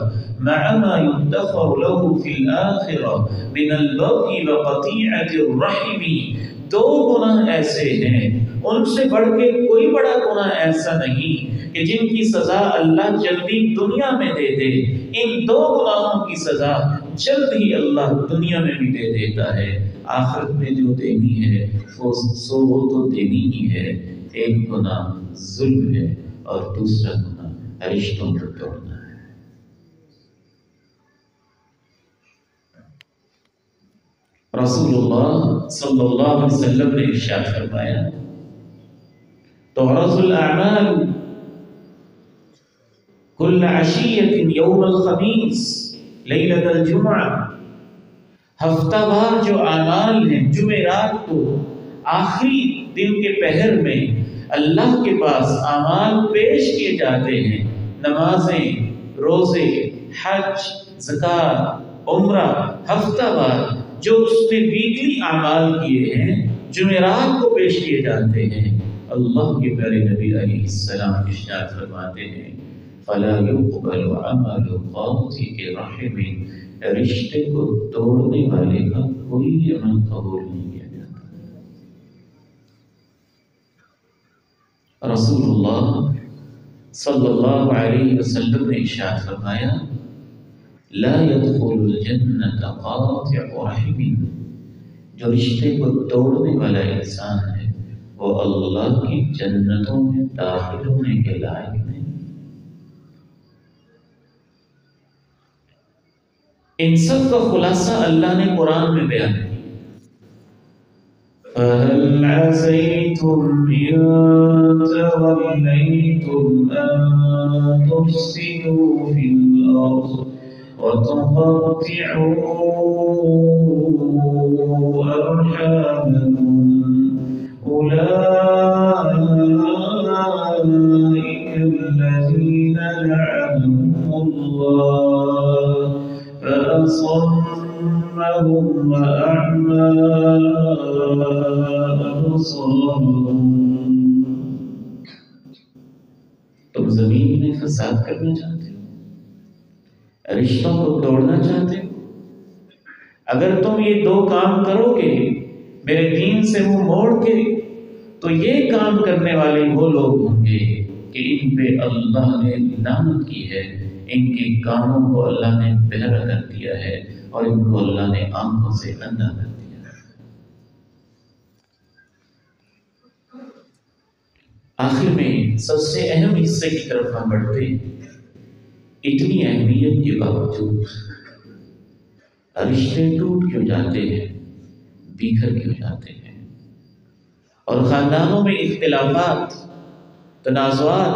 مع ما يدخر له في الآخرة من البغي وقطيعة الرحم. دو گناہ ایسے ہیں، ان سے بڑھ کے کوئی بڑا گناہ ایسا نہیں کہ جن کی سزا اللہ جلدی دنیا میں دے دے. ان دو گناہوں کی سزا جلد ہی اللہ دنیا میں بھی دے دیتا ہے، آخرت میں جو دینی ہے وہ تو دینی ہی ہے. ایک گناہ ظلم ہے اور دوسرا گناہ رشتوں کو توڑنا ہے. رسول اللہ صلی اللہ علیہ وسلم نے ارشاد فرمایا تعرض الاعمال كل عشية يوم الخميس ليلة الجمعة. ہفتہ وار جو اعمال ہیں جمعرات کو آخری دن کے پہر میں اللہ کے پاس اعمال پیش کیے جاتے ہیں. نمازیں، روزے، حج، زکوٰۃ، عمرہ، ہفتہ وار جو اس نے ویکلی اعمال کیے ہیں جمعرات کو پیش کیے جاتے ہیں. اللہ کے پیارے نبی علیہ السلام ارشاد فرماتے ہیں فلا يقبل عمل قاطع الرحم. رشتے کو توڑنے والے کا کوئی عمل قبول نہیں کیا جاتا. رسول اللہ صلی اللہ علیہ وسلم نے ارشاد فرمایا لا يدخل الجنة قاطع رحم. جو رشتے کو توڑنے والا انسان ہے وہ اللہ کی جنتوں میں داخل ہونے کے لائق نہیں. ان سب کا خلاصہ اللہ نے قرآن میں بیان کیا. فَهَلْ عَسَيْتُمْ إِن تَوَلَّيْتُمْ أَن تُفْسِدُوا فِي الْأَرْضِ وَتُقَطِّعُوا أَرْحَامَكُمْ أُولَٰئِكَ الَّذِينَ لَعَنَهُمُ اللَّهُ فَأَصَمَّهُمْ وَأَعْمَىٰ أَبْصَارَهُمْ. تم زمین میں فساد کرنا چاہتے ہو، رشتوں کو توڑنا چاہتے ہو. اگر تم یہ دو کام کرو گے میرے دین سے منہ موڑ کے تو یہ کام کرنے والے وہ لوگ ہوں گے کہ ان پہ اللہ نے لعنت کی ہے، ان کے کانوں کو اللہ نے بہرا کر دیا ہے اور ان کو اللہ نے آنکھوں سے اندھا کر دیا ہے. آخر میں سب سے اہم حصے کی طرف ہم بڑھتے ہیں. اتنی اہمیت کے باوجود رشتے ٹوٹ کیوں جاتے ہیں، بکھر کیوں جاتے ہیں، اور خاندانوں میں اختلافات، تنازعات،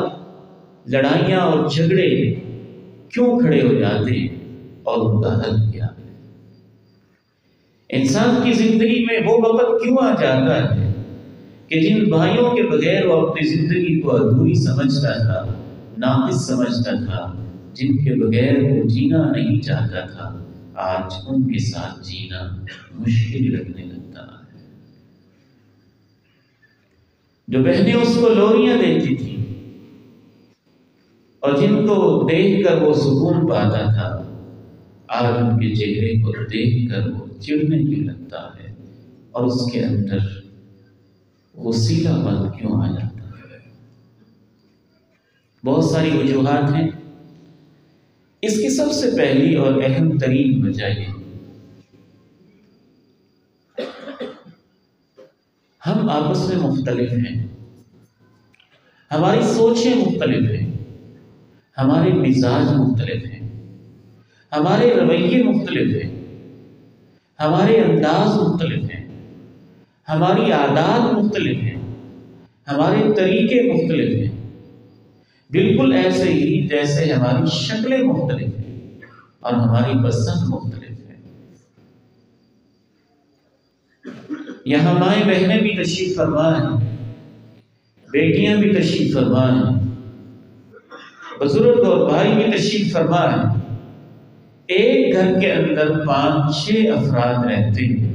لڑائیاں اور جھگڑے کیوں کھڑے ہو جاتے ہیں اور ان کا حل کیا ہے؟ انسان کی زندگی میں وہ وقت کیوں آ جاتا ہے کہ جن بھائیوں کے بغیر وہ اپنی زندگی کو ادھوری سمجھتا تھا، ناقص سمجھتا تھا، جن کے بغیر وہ جینا نہیں چاہتا تھا، آج ان کے ساتھ جینا مشکل لگنے لگتا ہے. جو بہنیں اس کو لوریاں دیتی تھیں اور جن کو دیکھ کر وہ سکون پاتا تھا، آج ان کے چہرے کو دیکھ کر وہ چڑھنے کیوں لگتا ہے اور اس کے اندر غصیلا پن کیوں آ جاتا ہے؟ بہت ساری وجوہات ہیں. اس کی سب سے پہلی اور اہم ترین وجہ یہ ہم آپس میں مختلف ہیں، ہماری سوچیں مختلف ہیں، ہمارے مزاج مختلف ہیں، ہمارے رویے مختلف ہیں، ہمارے انداز مختلف ہیں، ہماری عادات مختلف ہیں، ہمارے طریقے مختلف ہیں. بالکل ایسے ہی جیسے ہماری شکلیں مختلف ہیں اور ہماری پسند مختلف ہے. یہاں مائیں بہنیں بھی تشریف فرما ہیں، بیٹیاں بھی تشریف فرما ہیں. بزرگ اور بھائی بھی تشریف فرما ہے، ایک گھر کے اندر 5-6 افراد رہتے ہیں،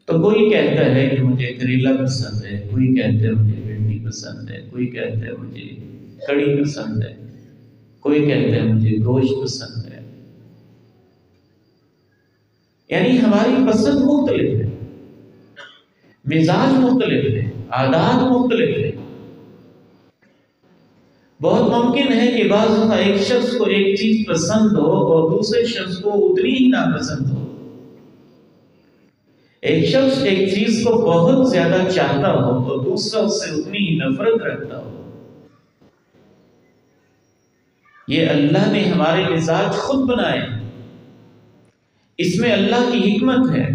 تو کوئی کہتا ہے کہ مجھے کریلا پسند ہے، کوئی کہتا ہے مجھے بھنڈی پسند ہے، کوئی کہتا ہے مجھے کڑی پسند ہے، کوئی کہتا ہے مجھے گوشت پسند ہے۔ یعنی ہماری پسند مختلف ہے، مزاج مختلف ہے، عادات مختلف ہے۔ بہت ممکن ہے کہ بعض دفعہ ایک شخص کو ایک چیز پسند ہو اور دوسرے شخص کو اتنی ہی ناپسند ہو، ایک شخص ایک چیز کو بہت زیادہ چاہتا ہو اور دوسرا اس سے اتنی ہی نفرت رکھتا ہو۔ یہ اللہ نے ہمارے مزاج خود بنائے، اس میں اللہ کی حکمت ہے،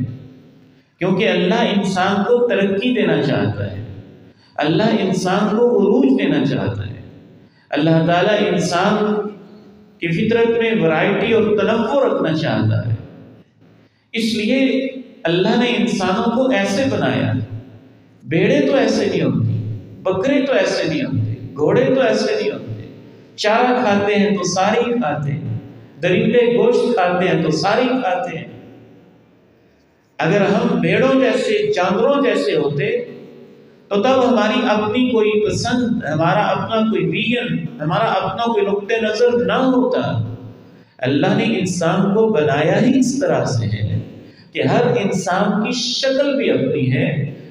کیونکہ اللہ انسان کو ترقی دینا چاہتا ہے، اللہ انسان کو عروج دینا چاہتا ہے۔ اللہ تعالیٰ انسان کی فطرت میں ورائٹی اور تنوع رکھنا چاہتا ہے، اس لیے اللہ نے انسانوں کو ایسے بنایا۔ بھیڑیں تو ایسے نہیں ہوتی، بکرے تو ایسے نہیں ہوتے، گھوڑے تو ایسے نہیں ہوتے، چارہ کھاتے ہیں تو سارے ہی کھاتے ہیں، درندے گوشت کھاتے ہیں تو سارے ہی کھاتے ہیں۔ اگر ہم بھیڑوں جیسے، جانوروں جیسے ہوتے تو تب ہماری اپنی کوئی پسند، ہمارا اپنا کوئی ویژن، ہمارا اپنا کوئی نقطہ نظر نہ ہوتا۔ اللہ نے انسان کو بنایا ہی اس طرح سے ہے کہ ہر انسان کی شکل بھی اپنی ہے،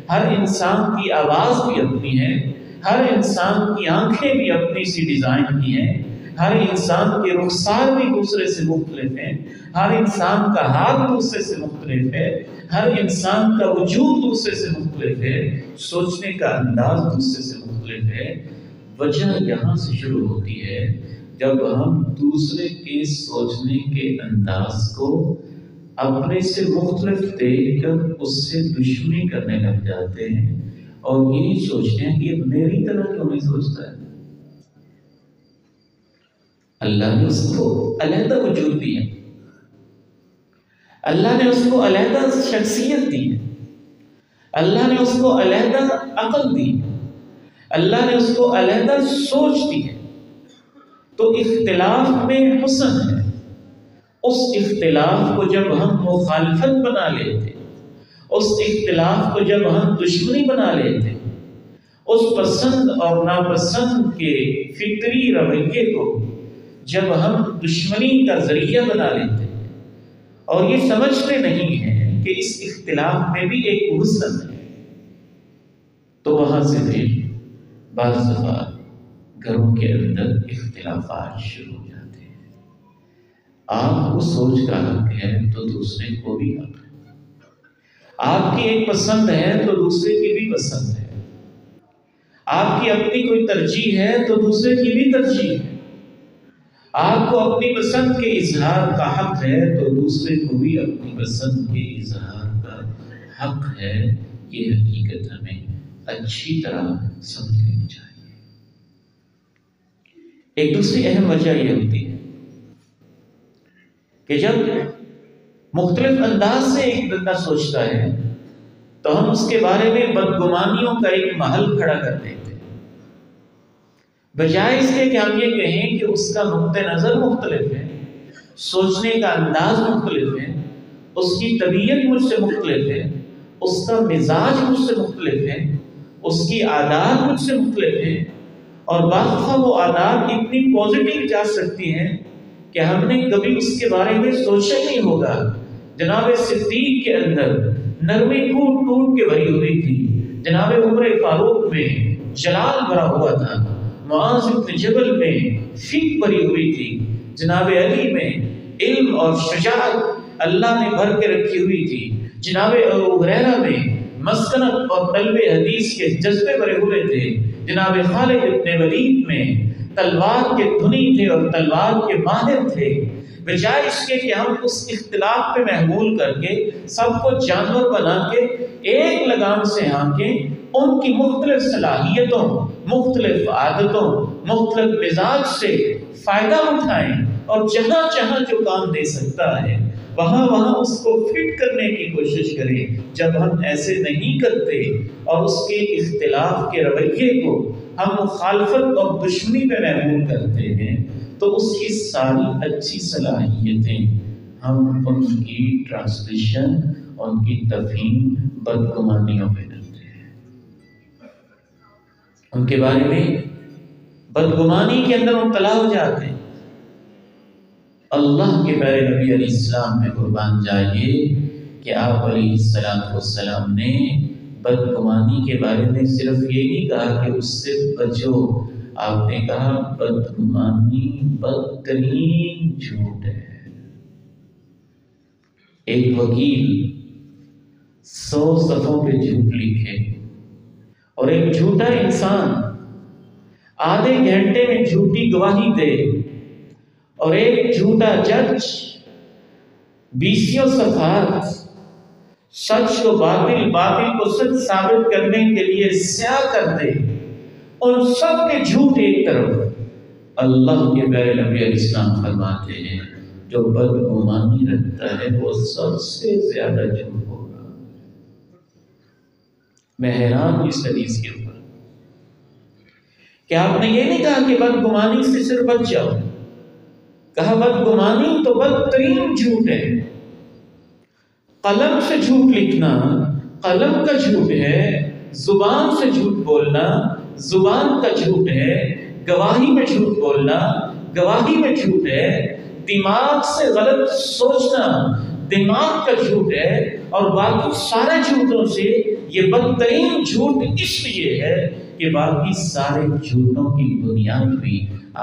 ہر انسان کی آواز بھی اپنی ہے، ہر انسان کی آنکھیں بھی اپنی سی ڈیزائن کی ہیں، ہر انسان کے رخسار بھی دوسرے سے مختلف ہیں، ہر انسان کا ہاتھ دوسرے سے مختلف ہے، ہر انسان کا وجود دوسرے سے مختلف ہے، سوچنے کا انداز دوسرے سے مختلف ہے۔ وجہ یہاں سے شروع ہوتی ہے جب ہم دوسرے کے سوچنے کے انداز کو اپنے سے مختلف دیکھ کر اس سے دشمنی کرنے لگ جاتے ہیں اور یہی سوچتے ہیں کہ یہ میری طرح کیوں نہیں سوچتا ہے۔ اللہ نے اس کو علیحدہ وجود دیا، اللہ نے اس کو علیحدہ شخصیت دی ہے، اللہ نے اس کو علیحدہ عقل دی ہے، اللہ نے اس کو علیحدہ سوچ دی ہے۔ تو اختلاف میں حسن ہے۔ اس اختلاف کو جب ہم مخالفت بنا لیتے، اس اختلاف کو جب ہم دشمنی بنا لیتے، اس پسند اور ناپسند کے فطری رویے کو جب ہم دشمنی کا ذریعہ بنا لیتے اور یہ سمجھتے نہیں ہیں کہ اس اختلاف میں بھی ایک حسن ہے، تو وہاں سے پھر بعض دفعہ گھروں کے اندر اختلافات شروع ہو جاتے ہیں۔ آپ کو سوچ کا حق ہے تو دوسرے کو بھی حق ہے، آپ کی ایک پسند ہے تو دوسرے کی بھی پسند ہے، آپ کی اپنی کوئی ترجیح ہے تو دوسرے کی بھی ترجیح ہے، آپ کو اپنی پسند کے اظہار کا حق ہے تو دوسرے کو بھی اپنی پسند کے اظہار کا حق ہے۔ یہ حقیقت ہمیں اچھی طرح سمجھ لینی چاہیے۔ ایک دوسری اہم وجہ یہ ہوتی ہے کہ جب مختلف انداز سے ایک بندہ سوچتا ہے تو ہم اس کے بارے میں بدگمانیوں کا ایک محل کھڑا کر دیتے ہیں، بجائے اس کے کہ ہم یہ کہیں کہ اس کا نقطہ نظر مختلف ہے، سوچنے کا انداز مختلف ہے، اس کی طبیعت مجھ سے مختلف ہے، اس کا مزاج مجھ سے مختلف ہے، اس کی عادات مجھ سے مختلف ہیں، اور بعض دفعہ وہ عادات اتنی پازیٹیو جا سکتی ہیں کہ ہم نے کبھی اس کے بارے میں سوچا ہی نہیں ہوگا۔ جناب صدیق کے اندر نرمی ٹوٹ ٹوٹ کے بھری ہوئی تھی، جناب عمر فاروق میں جلال بھرا ہوا تھا، معاذ بن جبل میں فکر بھری ہوئی تھی، جناب علی میں علم اور شجاعت اللہ نے بھر کے رکھی ہوئی تھی، جناب ابو ہریرہ میں مسکنت اور طلب حدیث کے جذبے بھرے ہوئے تھے، جناب خالد بن ولید میں تلوار کے دھنی تھے اور تلوار کے ماہر تھے۔ بجائے اس کے کہ ہم اس اختلاف پہ محمول کر کے سب کو جانور بنا کے ایک لگام سے ہانکیں، ان کی مختلف صلاحیتوں، مختلف عادتوں، مختلف مزاج سے فائدہ اٹھائیں اور جہاں جہاں جو کام دے سکتا ہے وہاں اس کو فٹ کرنے کی کوشش کریں۔ جب ہم ایسے نہیں کرتے اور اس کے اختلاف کے رویے کو ہم مخالفت اور دشمنی پہ محمول کرتے ہیں تو اس کی ساری اچھی صلاحیتیں ہم ان کی ٹرانسلیشن، ان کی تفہیم بدگمانیوں پہ کرتے ہیں، ان کے بارے میں بدگمانی کے اندر مبتلا ہو جاتے ہیں۔ اللہ کے پیارے نبی علیہ السلام میں قربان جائیے کہ آپ علیہ السلام نے بدگمانی کے بارے میں صرف یہ نہیں کہا کہ اس سے بچو، آپ نے کہا بدگمانی بدترین جھوٹ ہے۔ ایک وکیل 100 صفحوں پہ جھوٹ لکھے اور ایک جھوٹا انسان آدھے گھنٹے میں جھوٹی گواہی دے، اور ایک جھوٹا جج 20 صفحات سچ کو باطل، باطل کو سچ ثابت کرنے کے لیے سیاہ کر دے، ان سب کے جھوٹ ایک طرف، اللہ کے پیارے نبی علیہ السلام فرماتے ہیں جو بدگمانی رکھتا ہے وہ سب سے زیادہ جھوٹ ہوگا۔ میں حیران ہوں اس حدیث کے اوپر کہ آپ نے یہ نہیں کہا کہ بدگمانی سے صرف بچ جاؤ، کہا بدگمانی تو بدترین جھوٹ ہے۔ قلم سے جھوٹ لکھنا قلم کا جھوٹ ہے، زبان سے جھوٹ بولنا زبان کا جھوٹ ہے، گواہی میں جھوٹ بولنا گواہی میں جھوٹ ہے، دماغ سے غلط سوچنا دماغ کا جھوٹ ہے، اور باقی سارے جھوٹوں سے یہ بدترین جھوٹ اس لیے ہے کہ باقی سارے جھوٹوں کی بنیاد بھی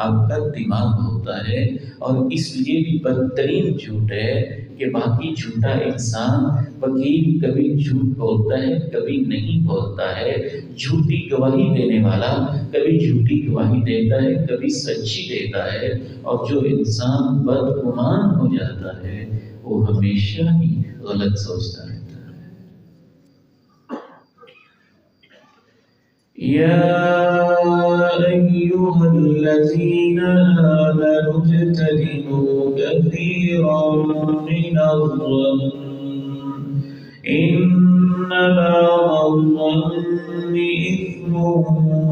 آپ کا دماغ ہوتا ہے، اور اس لیے بھی بدترین جھوٹ ہے کہ باقی جھوٹا انسان وکیل کبھی جھوٹ بولتا ہے کبھی نہیں بولتا ہے، جھوٹی گواہی دینے والا کبھی جھوٹی گواہی دیتا ہے کبھی سچی دیتا ہے، اور جو انسان بدگمان ہو جاتا ہے وہ ہمیشہ ہی غلط سوچتا رہتا ہے۔ يا أيها الذين آمنوا اجتنبوا كثيرا من الظن إن بعض الظن إثم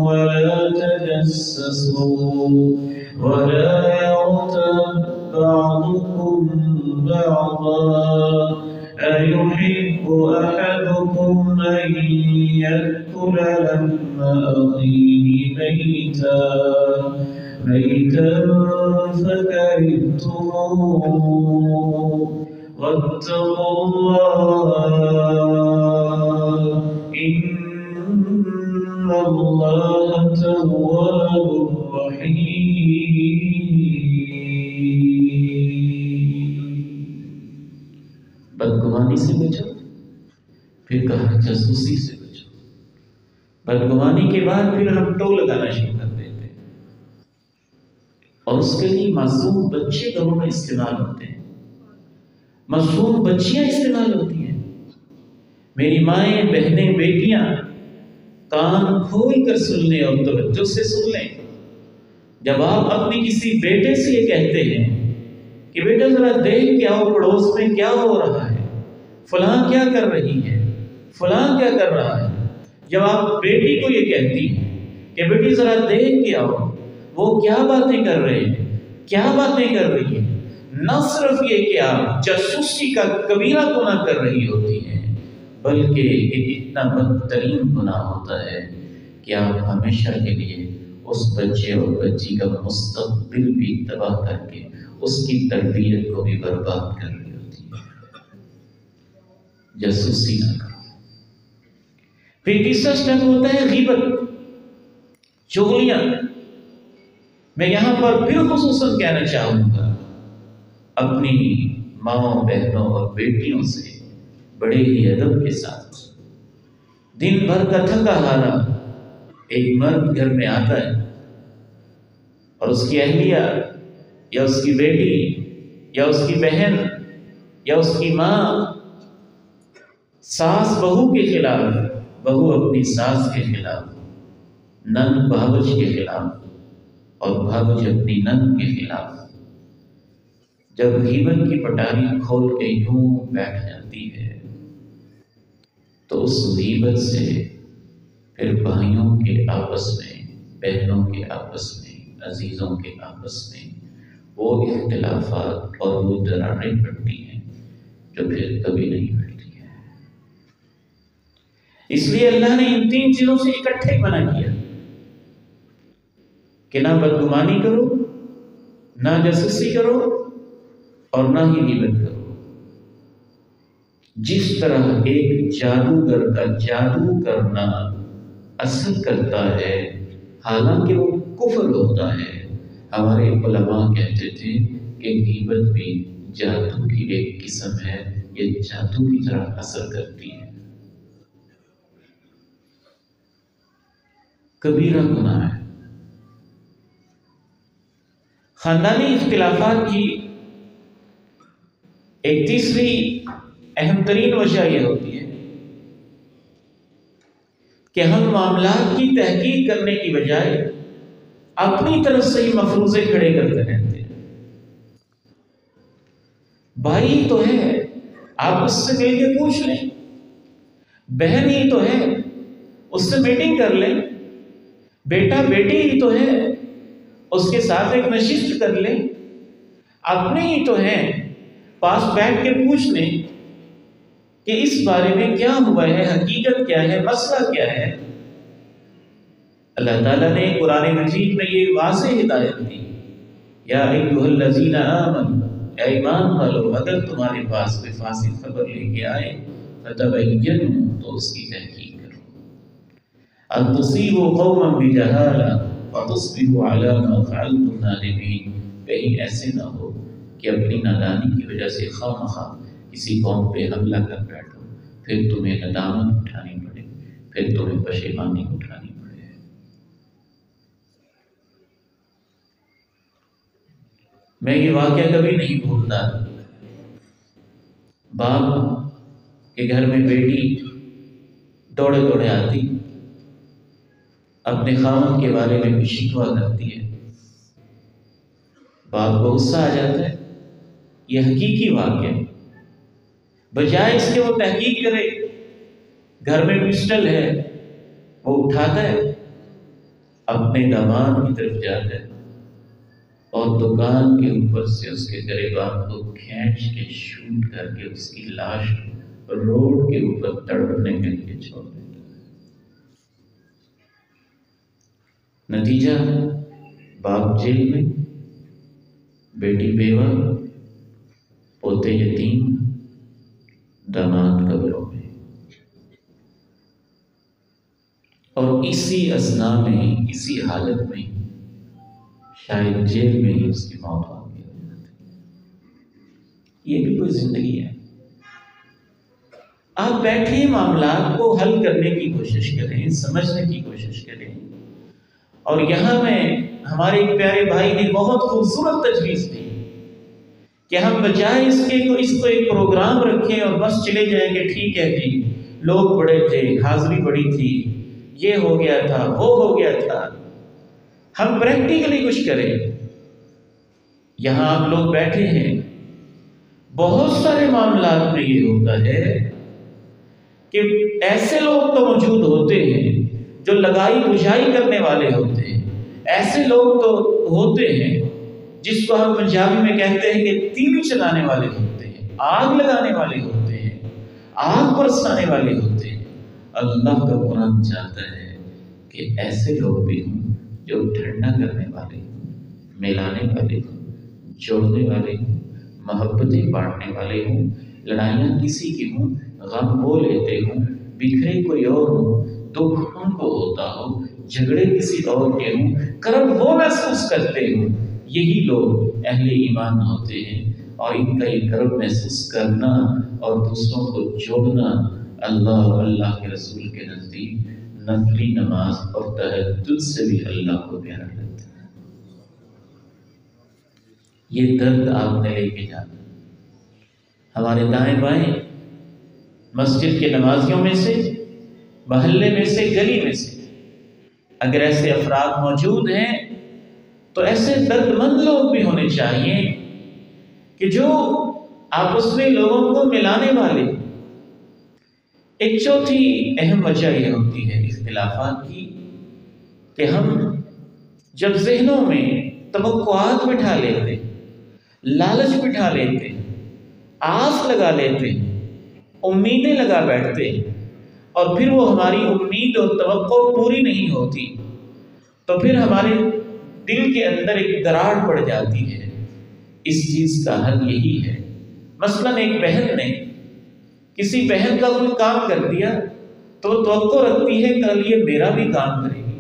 ولا تجسسوا ولا يغتب بعضكم بعضا أيحب أحدكم أن يأكل لحم أخيه ميتا فكرهتموه واتقوا الله إن الله تواب رحيم۔ بدگمانی سے بچو، پھر کہا جاسوسی سے بچو۔ بدگمانی کے بعد پھر ہم ٹو لگانا شروع کر دیتے ہیں، اور اس کے لیے معصوم بچے گھروں میں استعمال ہوتے ہیں، معصوم بچیاں استعمال ہوتی ہیں۔ میری مائیں بہنیں بیٹیاں کان کھول کر سن لیں اور توجہ سے سن لیں۔ جب آپ اپنی کسی بیٹے سے یہ کہتے ہیں کہ بیٹا ذرا دیکھ کے آؤ پڑوس میں کیا ہو رہا ہے، فلاں کیا کر رہی ہے، فلاں کیا کر رہا ہے، جب آپ بیٹی کو یہ کہتی ہیں کہ بیٹی ذرا دیکھ کے آؤ وہ کیا باتیں کر رہے ہیں، کیا باتیں کر رہی ہیں، نہ صرف یہ کہ آپ جاسوسی کا کبیرہ گناہ کر رہی ہوتی ہیں، بلکہ یہ اتنا بدترین گناہ ہوتا ہے کہ آپ ہمیشہ کے لیے اس بچے اور بچی کا مستقبل بھی تباہ کر کے اس کی تربیت کو بھی برباد کر رہی ہوتی ہے۔ جاسوسی نہ کرو۔ پھر تیسرا سٹیپ ہوتا ہے غیبت، چغلیاں۔ میں یہاں پر پھر خصوصاً کہنا چاہوں گا اپنی ماؤں بہنوں اور بیٹیوں سے بڑے ہی ادب کے ساتھ، دن بھر کا تھکا ہارا ایک مرد گھر میں آتا ہے اور اس کی اہلیہ یا اس کی بیٹی یا اس کی بہن یا اس کی ماں ساس بہو کے خلاف، بہو اپنی ساس کے خلاف، نند بھاوج کے خلاف اور بھاوج اپنی نند کے خلاف جب غیبت کی پٹاری کھول کے یوں بیٹھ جاتی ہے تو اس غیبت سے پھر بھائیوں کے آپس میں، بہنوں کے آپس میں، عزیزوں کے آپس میں وہ اختلافات اور وہ دراریں پڑتی ہیں جو پھر کبھی نہیں مٹتی ہے۔ اس لیے اللہ نے ان 3 چیزوں سے اکٹھے منع کیا کہ نہ بدگمانی کرو، نہ جاسوسی کرو اور نہ ہی غیبت کرو۔ جس طرح ایک جادوگر کا جادو کرنا اثر کرتا ہے حالانکہ وہ کفر ہوتا ہے، ہمارے علماء کہتے تھے کہ غیبت بھی جادو کی ایک قسم ہے، یہ جادو کی طرح اثر کرتی ہے۔ کبیرہ گناہ ہے۔ خاندانی اختلافات کی ایک تیسری اہم ترین وجہ یہ ہوتی ہے کہ ہم معاملات کی تحقیق کرنے کی بجائے اپنی طرف سے ہی مفروضے کھڑے کرتے رہتے ہیں۔ بھائی تو ہے، آپ اس سے مل کے پوچھ لیں، بہن ہی تو ہے، اس سے میٹنگ کر لیں، بیٹا بیٹی ہی تو ہے، اس کے ساتھ ایک نشست کر لیں، اپنے ہی تو ہیں، پاس بیٹھ کے پوچھ لیں کہ اس بارے میں کیا ہوا ہے، حقیقت کیا ہے، مسئلہ کیا ہے۔ اللہ تعالیٰ نے قرآن مجید میں یہ واضح ہدایت دی، یا ایھا الذین آمنوا، اے ایمان والو، اگر تمہارے پاس کوئی فاسد خبر لے کے آئے فتبینوا، تو اس کی تحقیق کرو، ان تصیبوا قوما بجہالہ فتصبحوا علی ما فعلتم نادمین، کہیں ایسے نہ ہو کہ اپنی نادانی کی وجہ سے خواہ کسی قوم پہ حملہ کر بیٹھو، پھر تمہیں ندامت اٹھانی پڑے، پھر تمہیں پشیمانی اٹھانی پڑے۔ میں یہ واقعہ کبھی نہیں بھولتا، باپ کے گھر میں بیٹی دوڑے دوڑے آتی، اپنے خاوند کے بارے میں بھی شکوہ کرتی ہے، باپ کو غصہ آ جاتا ہے۔ یہ حقیقی واقعہ ہے، بجائے اس کے وہ تحقیق کرے، گھر میں پسٹل ہے، وہ اٹھاتا ہے، اپنے داماد کی طرف جاتا ہے اور دکان کے اوپر سے اس کے گریبان کو کھینچ کے شوٹ کر کے اس کی لاش روڈ کے اوپر تڑپنے کے لیے چھوڑ دیتا ہے۔ نتیجہ، باپ جیل میں، بیٹی بیوہ، پوتے یتیم، داماد قبروں میں، اور اسی اثنا میں، اسی حالت میں شاید جیل میں ہی اس کی موت واقع ہو جاتی ہے۔ یہ بھی کوئی زندگی ہے؟ آپ بیٹھے معاملات کو حل کرنے کی کوشش کریں، سمجھنے کی کوشش کریں، اور یہاں میں ہمارے ایک پیارے بھائی نے بہت خوبصورت تجویز دی کہ ہم بجائے اس کو ایک پروگرام رکھیں اور بس چلے جائیں کہ ٹھیک ہے جی، لوگ بڑے تھے، حاضری بڑی تھی، یہ ہو گیا تھا، وہ ہو گیا تھا، ہم پریکٹیکلی کچھ کریں۔ یہاں آپ لوگ بیٹھے ہیں، بہت سارے معاملات میں یہ ہوتا ہے کہ ایسے لوگ تو موجود ہوتے ہیں جو لگائی بجھائی کرنے والے ہوتے ہیں، ایسے لوگ تو ہوتے ہیں جس کو ہم پنجابی میں کہتے ہیں کہ تیلی چلانے والے ہوتے ہیں، آگ لگانے والے ہوتے ہیں، آگ برسانے والے ہوتے ہیں۔ اللہ کا قرآن چاہتا ہے کہ ایسے لوگ بھی ہوں جو ٹھنڈا کرنے والے ہوں، ملانے والے ہوں، جوڑنے والے ہوں، محبتیں بانٹنے والے ہوں، لڑائیاں کسی کی ہوں، غم وہ لیتے ہوں، بکھرے کوئی اور ہوں، دکھ ان کو ہوتا ہو، جھگڑے کسی اور کے ہوں، کرب وہ محسوس کرتے ہوں، یہی لوگ اہل ایمان ہوتے ہیں۔ اور ان کا یہ کرب محسوس کرنا اور دوسروں کو جوڑنا اللہ اور اللہ کے رسول کے نزدیک نفلی نماز اور تہجد سے بھی اللہ کو پیارا لگتا ہے۔ یہ درد آپ نے لے کے جانا۔ ہمارے دائیں بائیں مسجد کے نمازیوں میں سے، محلے میں سے، گلی میں سے اگر ایسے افراد موجود ہیں تو ایسے درد مند لوگ بھی ہونے چاہیے کہ کہ جو آپس میں لوگوں کو ملانے والے۔ ایک چوتھی اہم وجہ یہ ہوتی ہے اختلافات کی کہ ہم جب ذہنوں میں توقعات بٹھا لیتے، لالچ بٹھا لیتے، آس لگا لیتے، امیدیں لگا بیٹھتے، اور پھر وہ ہماری امید اور توقع پوری نہیں ہوتی، تو پھر ہمارے دل کے اندر ایک دراڑ پڑ جاتی ہے۔ اس چیز کا حل یہی ہے، مثلاً ایک بہن نے کسی بہن کا کوئی کام کر دیا تو وہ توقع رکھتی ہے کل یہ میرا بھی کام کرے گی۔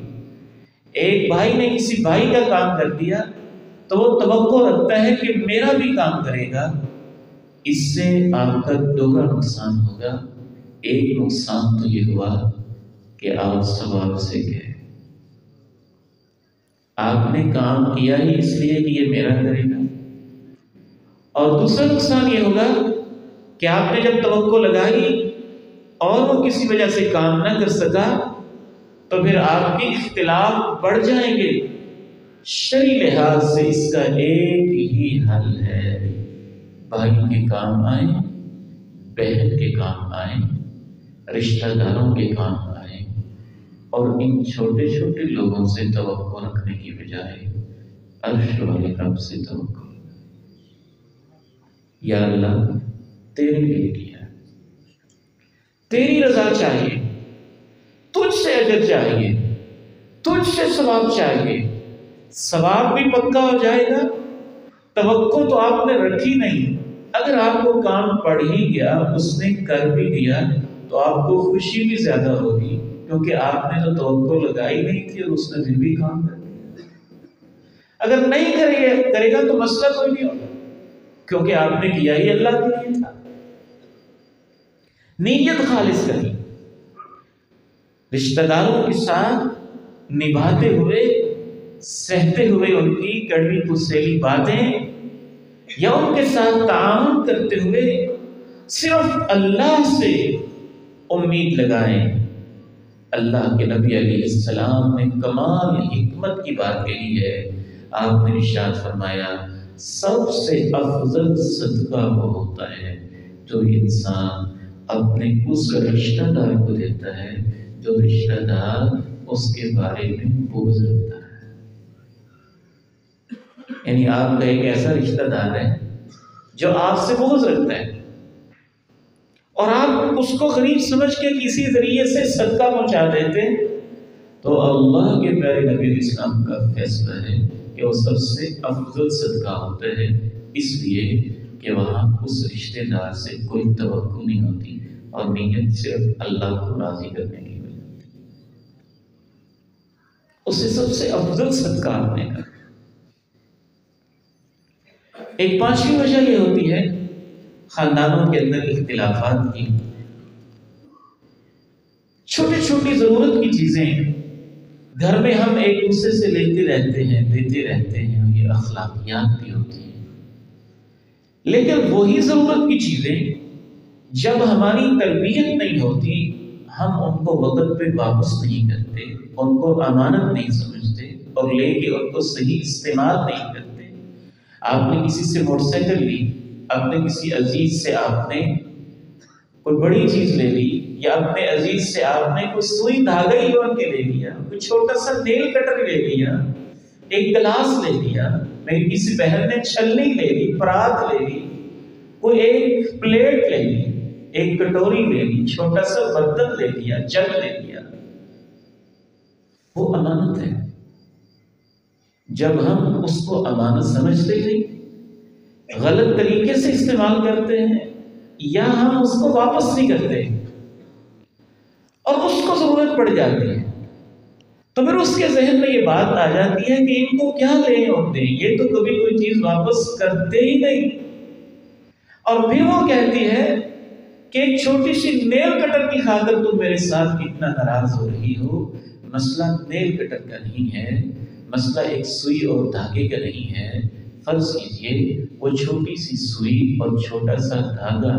ایک بھائی نے کسی بھائی کا کام کر دیا تو وہ توقع رکھتا ہے کہ میرا بھی کام کرے گا۔ اس سے آپ کا دوہرا نقصان ہوگا۔ ایک نقصان تو یہ ہوا کہ آپ ثواب سے گئے، آپ نے کام کیا ہی اس لیے کہ یہ میرا کرے گا، اور دوسرا نقصان یہ ہوگا کہ آپ نے جب توقع لگائی اور وہ کسی وجہ سے کام نہ کر سکا تو پھر آپ کے اختلاف بڑھ جائیں گے۔ شرعی لحاظ سے اس کا ایک ہی حل ہے، بھائی کے کام آئیں، بہن کے کام آئیں، رشتہ داروں کے کام آئیں، اور ان چھوٹے چھوٹے لوگوں سے توقع رکھنے کی بجائے عرش والے رب سے توقع۔ یا اللہ تیرے لیے کیا، تیری رضا چاہیے، تجھ سے اجر چاہیے، تجھ سے ثواب چاہیے۔ ثواب بھی پکا ہو جائے گا، توقع تو آپ نے رکھی نہیں۔ اگر آپ کو کام پڑ ہی گیا، اس نے کر بھی دیا، تو آپ کو خوشی بھی زیادہ ہوگی، کیونکہ آپ نے تو توقع لگائی نہیں تھی اور اس نے پھر بھی کام کر دیا۔ اگر نہیں کرے گا تو مسئلہ کوئی نہیں ہوگا، کیونکہ آپ نے کیا ہی اللہ کے لیے تھا۔ نیت خالص کریں، رشتہ داروں کے ساتھ نبھاتے ہوئے، سہتے ہوئے ان کی کڑوی کسیلی باتیں، یا ان کے ساتھ تعاون کرتے ہوئے صرف اللہ سے امید لگائیں۔ اللہ کے نبی علیہ السلام نے کمال حکمت کی بات کہی ہے۔ آپ نے ارشاد فرمایا سب سے افضل صدقہ وہ ہوتا ہے جو انسان اپنے اس رشتہ دار کو دیتا ہے جو رشتہ دار اس کے بارے میں بغض رکھتا ہے۔ یعنی آپ کا ایک ایسا رشتہ دار ہے جو آپ سے بغض رکھتا ہے، اور آپ اس کو غریب سمجھ کے کسی ذریعے سے صدقہ پہنچا دیتے ہیں، تو اللہ کے پیارے نبی اسلام کا فیصلہ ہے کہ وہ سب سے افضل صدقہ ہوتا ہے، اس لیے کہ وہاں اس رشتہ دار سے کوئی توقع نہیں ہوتی اور نیت صرف اللہ کو راضی کرنے کی وجہ ہوتی ہے۔ اسے سب سے افضل صدقہ آپ نے کہا۔ ایک پانچویں وجہ یہ ہوتی ہے خاندانوں کے اندر اختلافات کی۔ چھوٹی چھوٹی ضرورت کی چیزیں گھر میں ہم ایک دوسرے سے لیتے رہتے ہیں، دیتے رہتے ہیں، اور یہ اخلاقیات بھی ہوتی ہیں، لیکن وہی ضرورت کی چیزیں جب ہماری تربیت نہیں ہوتی، ہم ان کو وقت پہ واپس نہیں کرتے، ان کو امانت نہیں سمجھتے، اور لے کے ان کو صحیح استعمال نہیں کرتے۔ آپ نے کسی سے موٹر سائیکل لی، اپنے کسی عزیز سے آپ نے کوئی بڑی چیز لے لی، یا اپنے عزیز سے آپ نے کوئی سوئی دھاگا ہی بن کے لے لیا، کوئی چھوٹا سا نیل کٹر لے لیا، ایک گلاس لے لیا، میری کسی بہن نے چھلنی لے لی، پرات لے لی، کوئی ایک پلیٹ لے لی، ایک کٹوری لے لی، چھوٹا سا برتن لے لیا، جگ لے لیا، وہ امانت ہے۔ جب ہم اس کو امانت سمجھتے نہیں، غلط طریقے سے استعمال کرتے ہیں، یا ہم اس کو واپس نہیں کرتے اور اس کو ضرورت پڑ جاتی ہے، تو پھر اس کے ذہن میں یہ بات آ جاتی ہے کہ ان کو کیا لیں اور دیں، یہ تو کبھی کوئی چیز واپس کرتے ہی نہیں۔ اور پھر وہ کہتی ہے کہ ایک چھوٹی سی نیل کٹر کی خاطر تم میرے ساتھ اتنا ناراض ہو رہی ہو۔ مسئلہ نیل کٹر کا نہیں ہے، مسئلہ ایک سوئی اور دھاگے کا نہیں ہے۔ فرض کیجئے وہ چھوٹی سی سوئی اور چھوٹا سا دھاگا،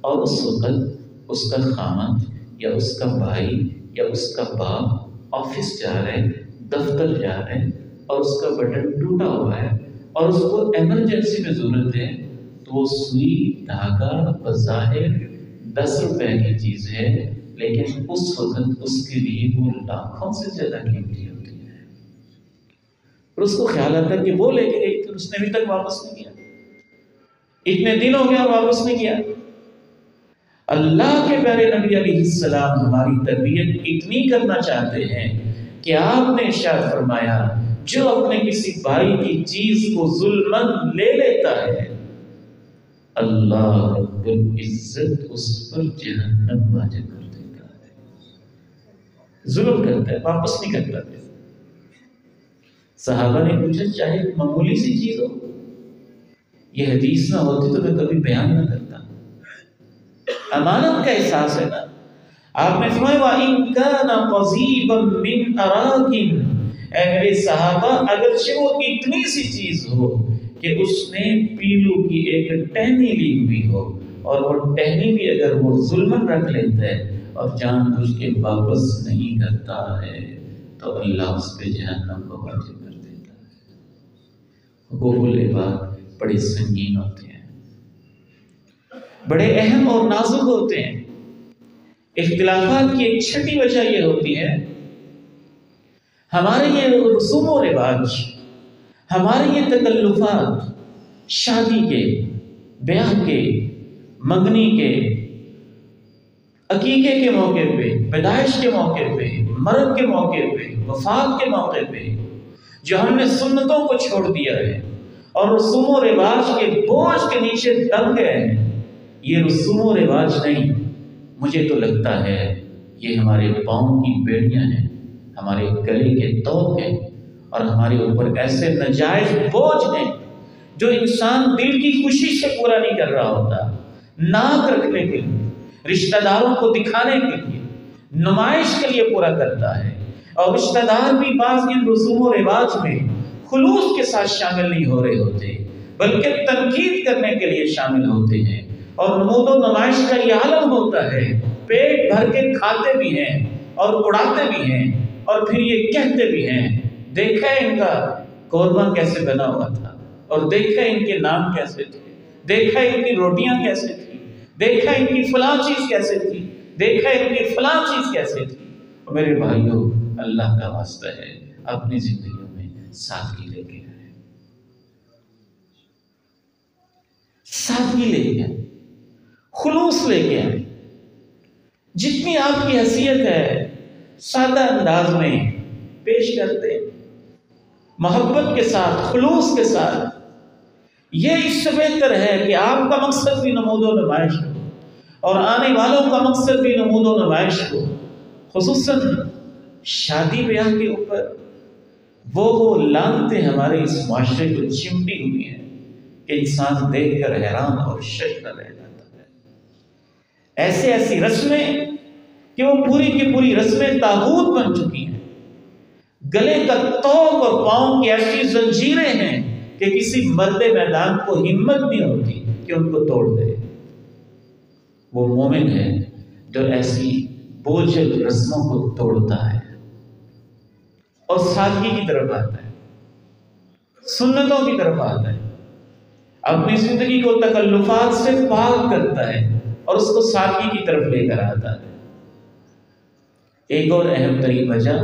اور اس وقت اس کا خامد یا اس کا بھائی یا اس کا باپ آفس جا رہے، دفتر جا رہے، اور اس کا بٹن ٹوٹا ہوا ہے اور اس کو ایمرجنسی میں ضرورت ہے، تو وہ سوئی دھاگا بظاہر 10 روپے کی چیز ہے، لیکن اس وقت اس کے لیے وہ لاکھوں سے زیادہ قیمتی ہوتی ہے۔ اور اس کو خیال آتا ہے کہ وہ لے کے گئی تھی، اس نے ابھی تک واپس نہیں کیا، اتنے دن ہو گیا واپس نہیں کیا۔ اللہ کے پیارے نبی علیہ السلام ہماری تربیت اتنی کرنا چاہتے ہیں کہ آپ نے ارشاد فرمایا جو اپنے کسی بھائی کی چیز کو ظلماً لے لیتا ہے، اللہ رب العزت اس پر جہنم واجب کر دیتا ہے۔ ظلم کرتا ہے، واپس نہیں کرتا ہے۔ صحابہ نے پوچھا چاہے معمولی سی چیز ہو، یہ حدیث نہ ہوتی تو میں کبھی بیان نہ کرتا۔ امانت کا احساس ہے نا۔ آپ نے فرمایا وَإِن كَانَ قَضِيبًا مِّنْ أَرَاكٍ، اے میرے صحابہ اگرچہ وہ اتنی سی چیز ہو کہ اس نے پیلو کی ایک ٹہنی لی ہوئی ہو، اور وہ ٹہنی بھی اگر وہ ظلمن رکھ لیتا ہے اور جان بوجھ کے واپس نہیں کرتا ہے تو اللہ اس پہ جہنم کو واجب کر دیتا ہے۔ حقوق العباد بڑے سنگین ہوتے ہیں، بڑے اہم اور نازک ہوتے ہیں۔ اختلافات کی ایک چھٹی وجہ یہ ہوتی ہے ہمارے یہ رسوم و رواج، ہمارے یہ تکلفات، شادی کے، بیاہ کے، منگنی کے، عقیقے کے موقع پہ، پیدائش کے موقع پہ، مرگ کے موقع پہ، وفات کے موقع پہ جو ہم نے سنتوں کو چھوڑ دیا ہے اور رسوم و رواج کے بوجھ کے نیچے دب گئے ہیں۔ یہ رسوم و رواج نہیں، مجھے تو لگتا ہے یہ ہمارے پاؤں کی بیڑیاں ہیں، ہمارے گلے کے توق ہیں، اور ہمارے اوپر ایسے ناجائز بوجھ ہیں جو انسان دل کی خوشی سے پورا نہیں کر رہا ہوتا، ناک رکھنے کے لیے، رشتہ داروں کو دکھانے کے لیے، نمائش کے لیے پورا کرتا ہے۔ اور رشتہ دار بھی بعض ان رسوم و رواج میں خلوص کے ساتھ شامل نہیں ہو رہے ہوتے، بلکہ تنقید کرنے کے لیے شامل ہوتے ہیں، اور نمود و نمائش کا یہ عالم ہوتا ہے، پیٹ بھر کے کھاتے بھی ہیں اور اڑاتے بھی ہیں، اور پھر یہ کہتے بھی ہیں دیکھا ان کا قورمہ کیسے بنا ہوا تھا، اور دیکھا ان کے نام کیسے تھے، دیکھا ان کی روٹیاں کیسے تھی، دیکھا ان کی فلاں چیز کیسے تھی، دیکھا ان کی فلاں چیز کیسے تھی۔ اور میرے بھائیوں، اللہ کا واسطہ ہے اپنی زندگیوں میں سادگی لے کے آئے، سادگی لے کے آئے، خلوص لے کے آئے۔ جتنی آپ کی حیثیت ہے سادہ انداز میں پیش کرتے، محبت کے ساتھ، خلوص کے ساتھ۔ یہ اس سے بہتر ہے کہ آپ کا مقصد بھی نمود و نمائش ہو اور آنے والوں کا مقصد بھی نمود و نمائش ہو، خصوصاً شادی بیاہ کے اوپر وہ لانتیں ہمارے اس معاشرے کو چمٹی ہوئی ہیں کہ انسان دیکھ کر حیران اور ششدر رہ جاتا ہے۔ ایسی رسمیں کہ وہ پوری کی پوری رسمیں طاغوت بن چکی ہیں، گلے کا توق اور پاؤں کی ایسی زنجیریں ہیں کہ کسی مرد میدان کو ہمت نہیں ہوتی کہ ان کو توڑ دے۔ وہ مومن ہے جو ایسی بوجھل رسموں کو توڑتا ہے اور سادگی کی طرف آتا ہے، سنتوں کی طرف آتا ہے، اپنی زندگی کو تکلفات سے پاک کرتا ہے اور اس کو سادگی کی طرف لے کر آتا ہے۔ ایک اور اہم ترین وجہ،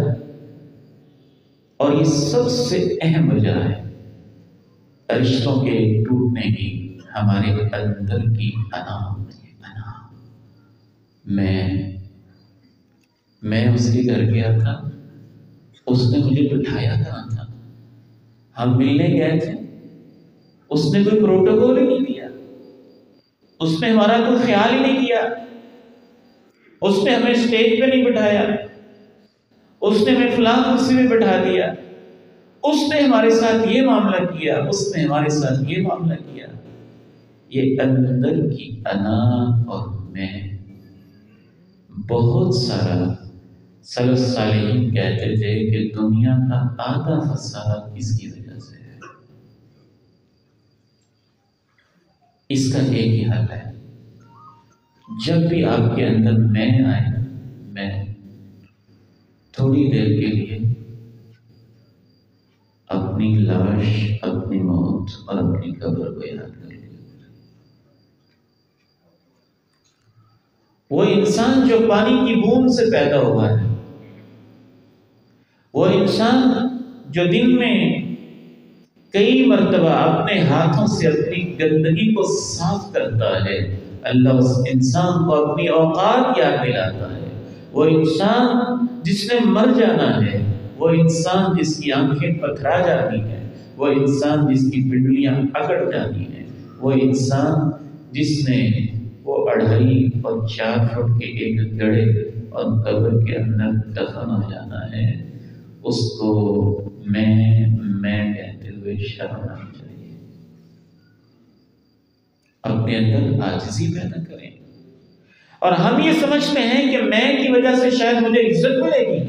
اور یہ سب سے اہم وجہ ہے رشتوں کے ٹوٹنے کی، ہمارے اندر کی انا۔ میں اس کے گھر گیا تھا، اس نے مجھے بٹھایا کہاں تھا، ہم ملنے گئے تھے، اس نے کوئی پروٹوکول ہی نہیں دیا، اس نے ہمارا کوئی خیال ہی نہیں کیا، اس نے ہمیں اسٹیج پہ نہیں بٹھایا، اس نے ہمیں فلاں کرسی میں بٹھا دیا، اس نے ہمارے ساتھ یہ معاملہ کیا، اس نے ہمارے ساتھ یہ معاملہ کیا۔ یہ اندر کی انا اور میں، بہت سارا سلف صالحین کہتے تھے کہ دنیا کا آدھا فساد اس کی وجہ سے ہے۔ اس کا ایک ہی حل ہے، جب بھی آپ کے اندر میں آئے، میں تھوڑی دیر کے لیے اپنی لاش، اپنی موت اور اپنی قبر کو یاد کر لیں۔ وہ انسان جو پانی کی بوند سے پیدا ہوا ہے، وہ انسان جو دن میں کئی مرتبہ اپنے ہاتھوں سے اپنی گندگی کو صاف کرتا ہے، اللہ اس انسان کو اپنی اوقات یاد دلاتا ہے۔ وہ انسان جس نے مر جانا ہے، وہ انسان جس کی آنکھیں پتھرا جاتی ہیں، وہ انسان جس کی پنڈلیاں اکڑ جاتی ہیں، وہ انسان جس نے وہ 2.5 اور 4 فٹ کے ایک گڑھے اور قبر کے اندر دفن ہو جانا ہے، اس کو میں کہتے ہوئے شرم آنی چاہیے۔ اپنے اندر عاجزی پیدا کریں۔ اور ہم یہ سمجھتے ہیں کہ میں کی وجہ سے شاید مجھے عزت ملے گی۔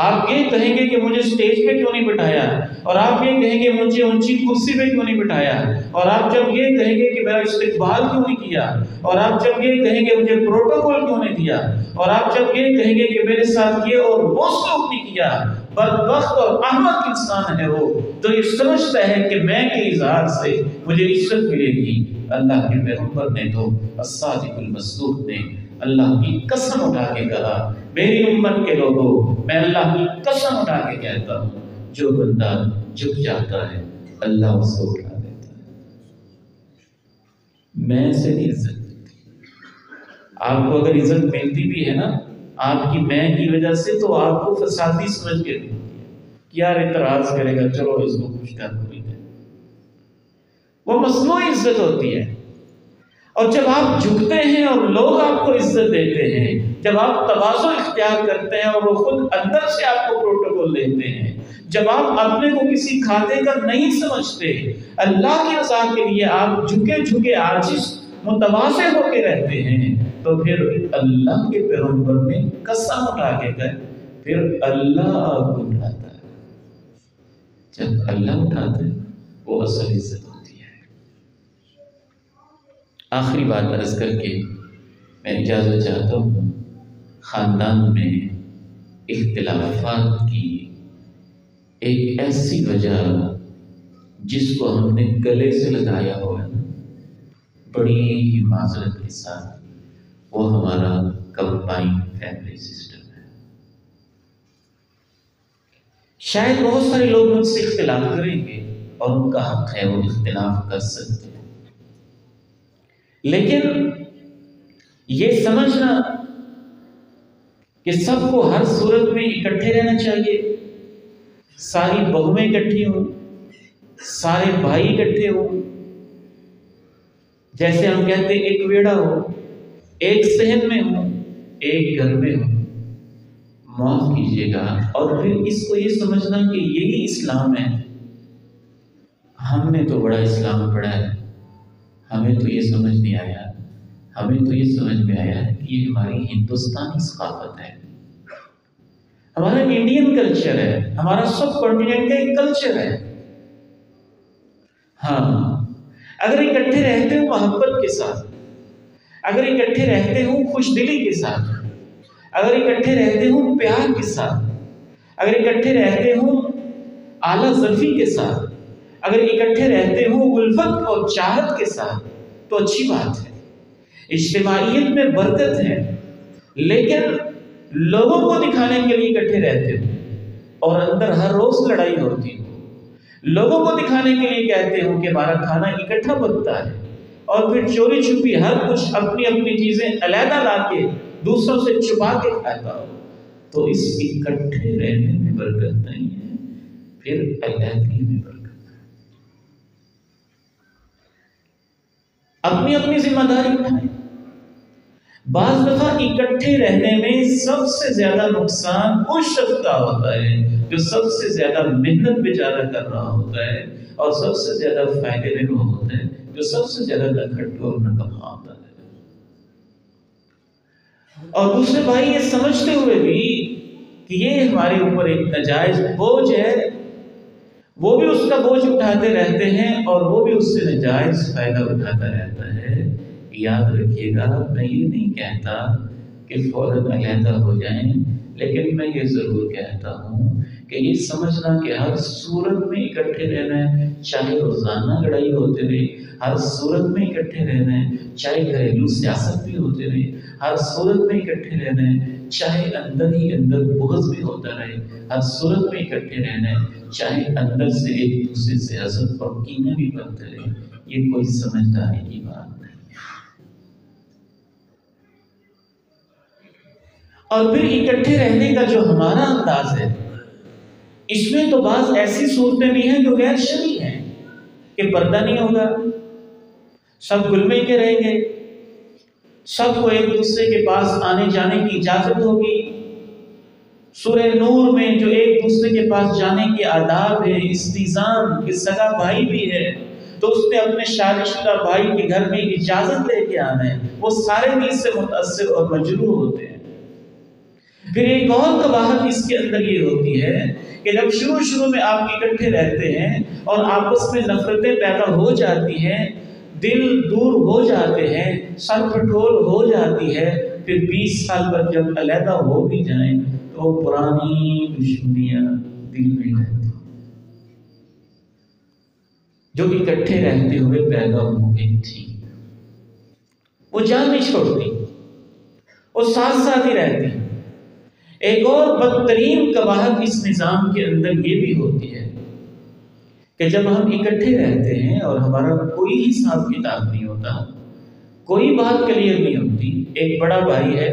آپ یہ کہیں گے کہ مجھے سٹیج پہ کیوں نہیں بٹھایا، اور آپ یہ کہیں گے مجھے اونچی کرسی پہ کیوں نہیں بٹھایا، اور آپ جب یہ کہیں گے کہ میرا استقبال کیوں نہیں کیا، اور آپ جب یہ کہیں گے مجھے پروٹوکول کیوں نہیں دیا، اور آپ جب یہ کہیں گے کہ میرے ساتھ یہ اور وہ سلوک نہیں کیا، بدبخت اور احمق انسان ہے وہ، تو یہ سمجھتا ہے کہ میں کے اظہار سے مجھے عزت ملے گی۔ اللہ کے پیغمبر نے تو الصادق المصدوق نے اللہ کی قسم اٹھا کے کہا، میری امت کے لوگوں، میں اللہ کی قسم اٹھا کے کہتا ہوں، جو بندہ جھک جاتا ہے اللہ اسے اٹھا دیتا ہے۔ میں سے نہیں عزت ملتی۔ آپ کو اگر عزت ملتی بھی ہے نا آپ کی میں کی وجہ سے، تو آپ کو فسادی سمجھ کے ملتی ہے کہ یار اعتراض کرے گا، چلو اس کو کچھ کر کوئی دے۔ وہ مصنوعی عزت ہوتی ہے۔ اور جب آپ جھکتے ہیں اور لوگ آپ کو عزت دیتے ہیں، جب آپ تواضع اختیار کرتے ہیں اور وہ خود اندر سے آپ کو پروٹوکول دیتے ہیں، جب آپ اپنے کو کسی کھاتے کا نہیں سمجھتے، اللہ کی رضا کے لیے آپ جھکے جھکے عاجز متواضع ہو کے رہتے ہیں، تو پھر اللہ کے پیغمبر نے قسم اٹھا کے کہا، پھر اللہ آپ کو اٹھاتا ہے۔ جب اللہ اٹھاتا ہے وہ اصل عزت ہوتی ہے۔ آخری بات عرض کر کے میں اجازت چاہتا ہوں۔ خاندان میں اختلافات کی ایک ایسی وجہ جس کو ہم نے گلے سے لگایا ہوا ہے، بڑی ہی معذرت کے ساتھ، وہ ہمارا کمبائنڈ فیملی سسٹم ہے۔ شاید بہت سارے لوگ مجھ سے اختلاف کریں گے اور ان کا حق ہے، وہ اختلاف کر سکتے ہیں، لیکن یہ سمجھنا کہ سب کو ہر صورت میں اکٹھے رہنا چاہیے، ساری بہویں اکٹھی ہوں، سارے بھائی اکٹھے ہوں، جیسے ہم کہتے ہیں ایک ویڑا ہو، ایک صحن میں ہو، ایک گھر میں ہو، معاف کیجیے گا، اور پھر اس کو یہ سمجھنا کہ یہی اسلام ہے۔ ہم نے تو بڑا اسلام پڑھا ہے، ہمیں تو یہ سمجھ نہیں آیا، ہمیں تو یہ سمجھ میں آیا کہ یہ ہماری ہندوستانی ثقافت ہے، ہمارا انڈین کلچر ہے، ہمارا سب کانٹیننٹ کا ایک کلچر ہے۔ ہاں، اگر اکٹھے رہتے ہوں محبت کے ساتھ، اگر اکٹھے رہتے ہوں خوش دلی کے ساتھ، اگر اکٹھے رہتے ہوں پیار کے ساتھ، اگر اکٹھے رہتے ہوں اعلیٰ ظرفی کے ساتھ، اگر اکٹھے رہتے ہوں الفت اور چاہت کے ساتھ، تو اچھی بات ہے، اجتماعیت میں برکت ہے۔ لیکن لوگوں کو دکھانے کے لیے اکٹھے رہتے ہو اور اندر ہر روز لڑائی ہوتی ہو، لوگوں کو دکھانے کے لیے کہتے ہو کہ ہمارا کھانا اکٹھا بنتا ہے، اور پھر چوری چھپی ہر کچھ اپنی اپنی چیزیں علیحدہ لا کے دوسروں سے چھپا کے کھاتا ہو، تو اس اکٹھے رہنے میں برکت نہیں ہے، پھر علیحدگی میں برکت ہے۔ اپنی اپنی ذمہ داری اٹھائیں۔ بعض دفعہ اکٹھے رہنے میں سب سے زیادہ نقصان اس شخص کا ہوتا ہے جو سب سے زیادہ محنت بیچارہ کر رہا ہوتا ہے، اور سب سے زیادہ فائدے میں وہ ہوتا ہے جو سب سے زیادہ نکھٹ اور نکما ہوتا ہے۔ اور دوسرے بھائی یہ سمجھتے ہوئے بھی کہ یہ ہمارے اوپر ایک ناجائز بوجھ ہے، وہ بھی اس کا بوجھ اٹھاتے رہتے ہیں اور وہ بھی اس سے ناجائز فائدہ اٹھاتا رہتا ہے۔ یاد رکھیے گا، میں یہ نہیں کہتا کہ فوراً علیحدہ ہو جائیں، لیکن میں یہ ضرور کہتا ہوں کہ یہ سمجھنا کہ ہر صورت میں اکٹھے رہنا ہے، چاہے روزانہ لڑائی ہوتے رہے، ہر صورت میں اکٹھے رہنا ہے، چاہے گھریلو سیاست بھی ہوتے رہے، ہر صورت میں اکٹھے رہنا ہے، چاہے اندر ہی اندر بغض بھی ہوتا رہے، ہر صورت میں اکٹھے رہنا ہے، چاہے اندر سے ایک دوسرے سے حسد اور کینہ بھی بنتے رہے، یہ کوئی سمجھداری کی بات نہیں۔ اور پھر اکٹھے رہنے کا جو ہمارا انداز ہے، اس میں تو بعض ایسی صورتیں بھی ہیں جو غیر شرعی ہیں کہ پردہ نہیں ہوگا، سب گل مل کے رہیں گے، سب کو ایک دوسرے کے پاس آنے جانے کی اجازت ہوگی۔ سورہ نور میں جو ایک دوسرے کے پاس جانے کے آداب ہے، استئذان کہ سگا بھائی بھی ہے تو اس نے اپنے شادی شدہ بھائی کے گھر میں اجازت لے کے آنا ہے، وہ سارے بھی اس سے متاثر اور مجروح ہوتے ہیں۔ پھر ایک اور قباحت اس کے اندر یہ ہوتی ہے کہ جب شروع میں آپ اکٹھے رہتے ہیں اور آپس میں نفرتیں پیدا ہو جاتی ہیں، دل دور ہو جاتے ہیں، سر پٹول ہو جاتی ہے، پھر 20 سال بعد جب علیحدہ ہو بھی جائیں تو پرانی دشمنیاں دل میں رہتی جو اکٹھے رہتے ہوئے پیدا ہو گئی تھی، وہ جان نہیں چھوڑتی، وہ ساتھ ساتھ ہی رہتی۔ ایک اور بدترین قباحت اس نظام کے اندر یہ بھی ہوتی ہے کہ جب ہم اکٹھے رہتے ہیں اور ہمارا کوئی حساب کتاب نہیں ہوتا، کوئی بات کلیئر نہیں ہوتی، ایک بڑا بھائی ہے،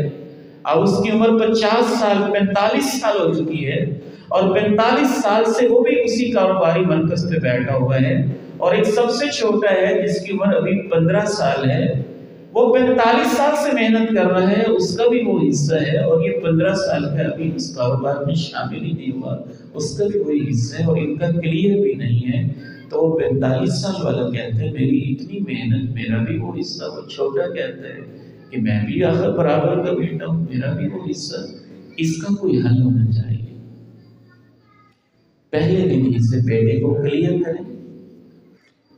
اب اس کی عمر 50 سال 45 سال ہو چکی ہے اور 45 سال سے وہ بھی اسی کاروباری مرکز پہ بیٹھا ہوا ہے، اور ایک سب سے چھوٹا ہے جس کی عمر ابھی 15 سال ہے، وہ 45 سال سے محنت کر رہا ہے، اس کا بھی وہ حصہ ہے، اور یہ 15 سال کا ابھی اس کاروبار میں شامل ہی نہیں ہوا، اس کا بھی وہی حصہ ہے اور ان کا کلیئر بھی نہیں ہے۔ تو وہ 45 سال والا کہتا ہے میری اتنی محنت، میرا بھی وہ حصہ، وہ چھوٹا کہتا ہے کہ میں بھی آخر برابر کا بیٹا ہوں، میرا بھی وہ حصہ، اس کا کوئی حل ہونا چاہیے۔ پہلے دن ہی سے بیٹے کو کلیئر کریں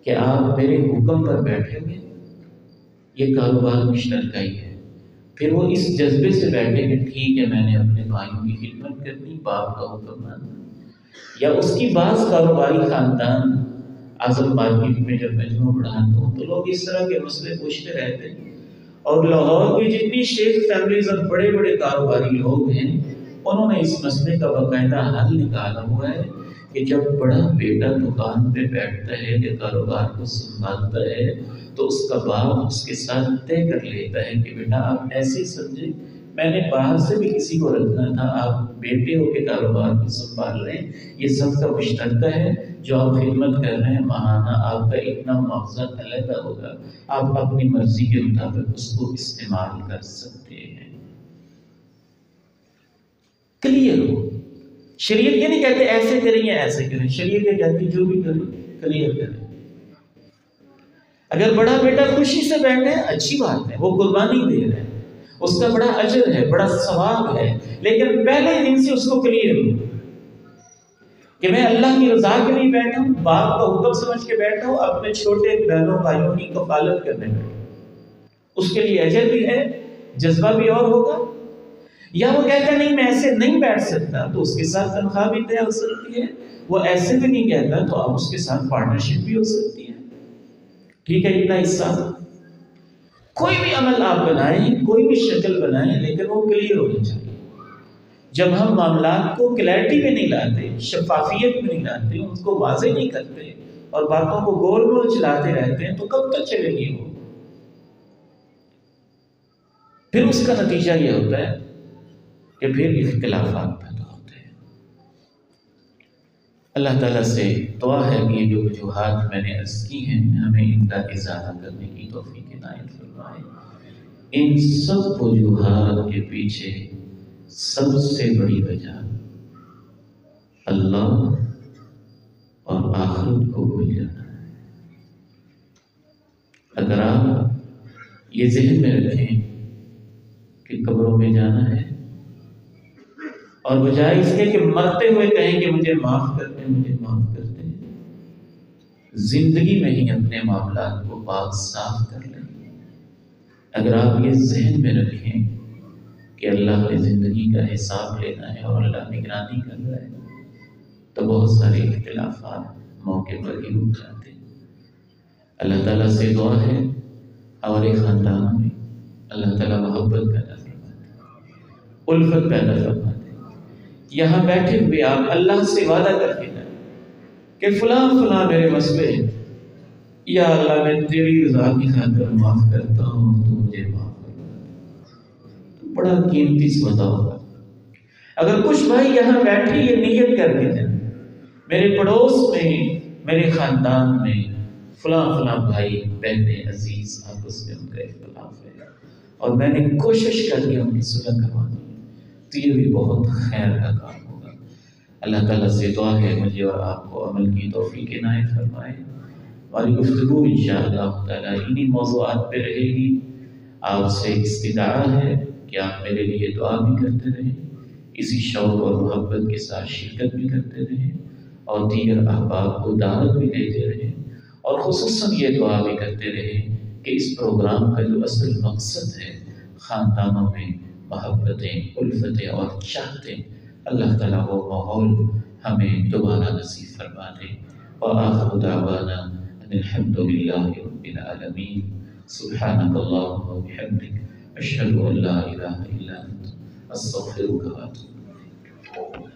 کہ آپ میرے حکم پر بیٹھیں گے، یہ کاروبار مشترکہ ہی ہے، پھر وہ اس جذبے سے بیٹھے کہ ٹھیک ہے میں نے اپنے بھائیوں کی خدمت کرنی، باپ کا حکم ماننا۔ یا اس کی بعض کاروباری خاندان اعظم مارکیٹ میں جب مجموعہ پڑھاتا ہوں تو لوگ اس طرح کے مسئلے پوچھتے رہتے ہیں، اور لاہور کی جتنی شیخ فیملیز اور بڑے بڑے کاروباری لوگ ہیں انہوں نے اس مسئلے کا باقاعدہ حل نکالا ہوا ہے کہ جب بڑا بیٹا دکان پہ بیٹھتا ہے یا کاروبار کو سنبھالتا ہے تو اس کا باپ اس کے ساتھ طے کر لیتا ہے کہ بیٹا آپ ایسے سمجھیں میں نے باہر سے بھی کسی کو رکھنا تھا، آپ بیٹے ہو کے کاروبار کو سنبھال رہے ہیں، یہ سب کا مشترکہ ہے، جو آپ خدمت کر رہے ہیں ماہانہ آپ کا اتنا معاوضہ علیحدہ ہوگا، آپ اپنی مرضی کے مطابق اس کو استعمال کر سکتے ہیں۔ کلیئر ہو، شریعت یہ نہیں کہتے ایسے کریں یا ایسے کریں، شریعت یہ کہتی جو بھی کریں کلیئر کریں۔ اگر بڑا بیٹا خوشی سے بیٹھے اچھی بات ہے، وہ قربانی دے رہے ہیں، اس کا بڑا اجر ہے، بڑا ثواب ہے، لیکن پہلے دن سے اس کو کلیئر ہو کہ میں اللہ کی رضا کے لیے بیٹھا ہوں، باپ کا حکم سمجھ کے بیٹھا ہوں، اپنے چھوٹے بہنوں بھائیوں کی کفالت کرنے بیٹھا ہوں، اس کے لیے اجر بھی ہے، جذبہ بھی اور ہوگا۔ یا وہ کہتا نہیں میں ایسے نہیں بیٹھ سکتا تو اس کے ساتھ تنخواہ بھی طے ہو سکتی ہے، وہ ایسے بھی نہیں کہتا تو آپ اس کے ساتھ پارٹنرشپ بھی ہو سکتی ہے، ٹھیک ہے اتنا حصہ۔ کوئی بھی عمل آپ بنائیں، کوئی بھی شکل بنائیں، لیکن وہ کلیئر ہونی چاہیے۔ جب ہم معاملات کو کلیئرٹی میں نہیں لاتے، شفافیت میں نہیں لاتے، ان کو واضح نہیں کرتے اور باتوں کو گول گول چلاتے رہتے ہیں تو کب تک چلے گی وہ؟ پھر اس کا نتیجہ یہ ہوتا ہے کہ پھر اختلافات پیدا ہوتے ہیں۔ اللہ تعالیٰ سے دعا ہے کہ یہ جو وجوہات میں نے عرض کی ہیں ہمیں ان کا اضافہ کرنے کی توفیق عنایت فرمائے۔ ان سب وجوہات کے پیچھے سب سے بڑی وجہ اللہ اور آخرت کو بھول جانا ہے۔ اگر آپ یہ ذہن میں رکھیں کہ قبروں میں جانا ہے اور بجائے اس کے کہ مرتے ہوئے کہیں کہ مجھے معاف کر دیں، مجھے معاف کر دیں، زندگی میں ہی اپنے معاملات کو پاک صاف کر لیں۔ اگر آپ یہ ذہن میں رکھیں کہ اللہ نے زندگی کا حساب لینا ہے اور اللہ نگرانی کر رہا ہے، تو بہت سارے اختلافات موقع پر ہی اٹھ جاتے ہیں۔ اللہ تعالیٰ سے دعا ہے ہمارے خاندانوں میں اللہ تعالیٰ محبت پیدا فرماتے، الفت پیدا فرماتے۔ یہاں بیٹھے ہوئے آپ اللہ سے وعدہ کر کے جائیں کہ فلاں فلاں میرے مسئلے ہیں، یا اللہ میں تیری رضا کی خاطر معاف کرتا ہوں، تو مجھے معاف کر۔ بڑا قیمتی سودا ہوگا اگر کچھ بھائی یہاں بیٹھے یہ نیت کر کے جائیں میرے پڑوس میں، میرے خاندان میں فلاں فلاں بھائی بہنیں عزیز آپس میں ان کا اختلاف ہے اور میں نے کوشش کر کے ان کی صلح کروانی ہے، تو یہ بھی بہت خیر کا کام ہوگا۔ اللہ تعالیٰ سے دعا ہے مجھے اور آپ کو عمل کی توفیق عنایت فرمائے۔ ہماری گفتگو انشاءاللہ تعالیٰ انہی موضوعات پہ رہے گی۔ آپ سے استدعا ہے کہ آپ میرے لیے دعا بھی کرتے رہیں، اسی شوق اور محبت کے ساتھ شرکت بھی کرتے رہیں اور دیگر احباب کو دعوت بھی دیتے رہیں، اور خصوصاً یہ دعا بھی کرتے رہیں کہ اس پروگرام کا جو اصل مقصد ہے خاندانوں میں محبتیں، الفتیں اور چاہتیں، اللہ تعالیٰ وہ ماحول ہمیں دوبارہ نصیب فرما دے۔ وآخر دعوانا ان الحمد للہ رب العالمین۔ سبحانک اللہم وبحمدک، اشہد ان لا الہ الا انت، استغفرک واتوب الیک۔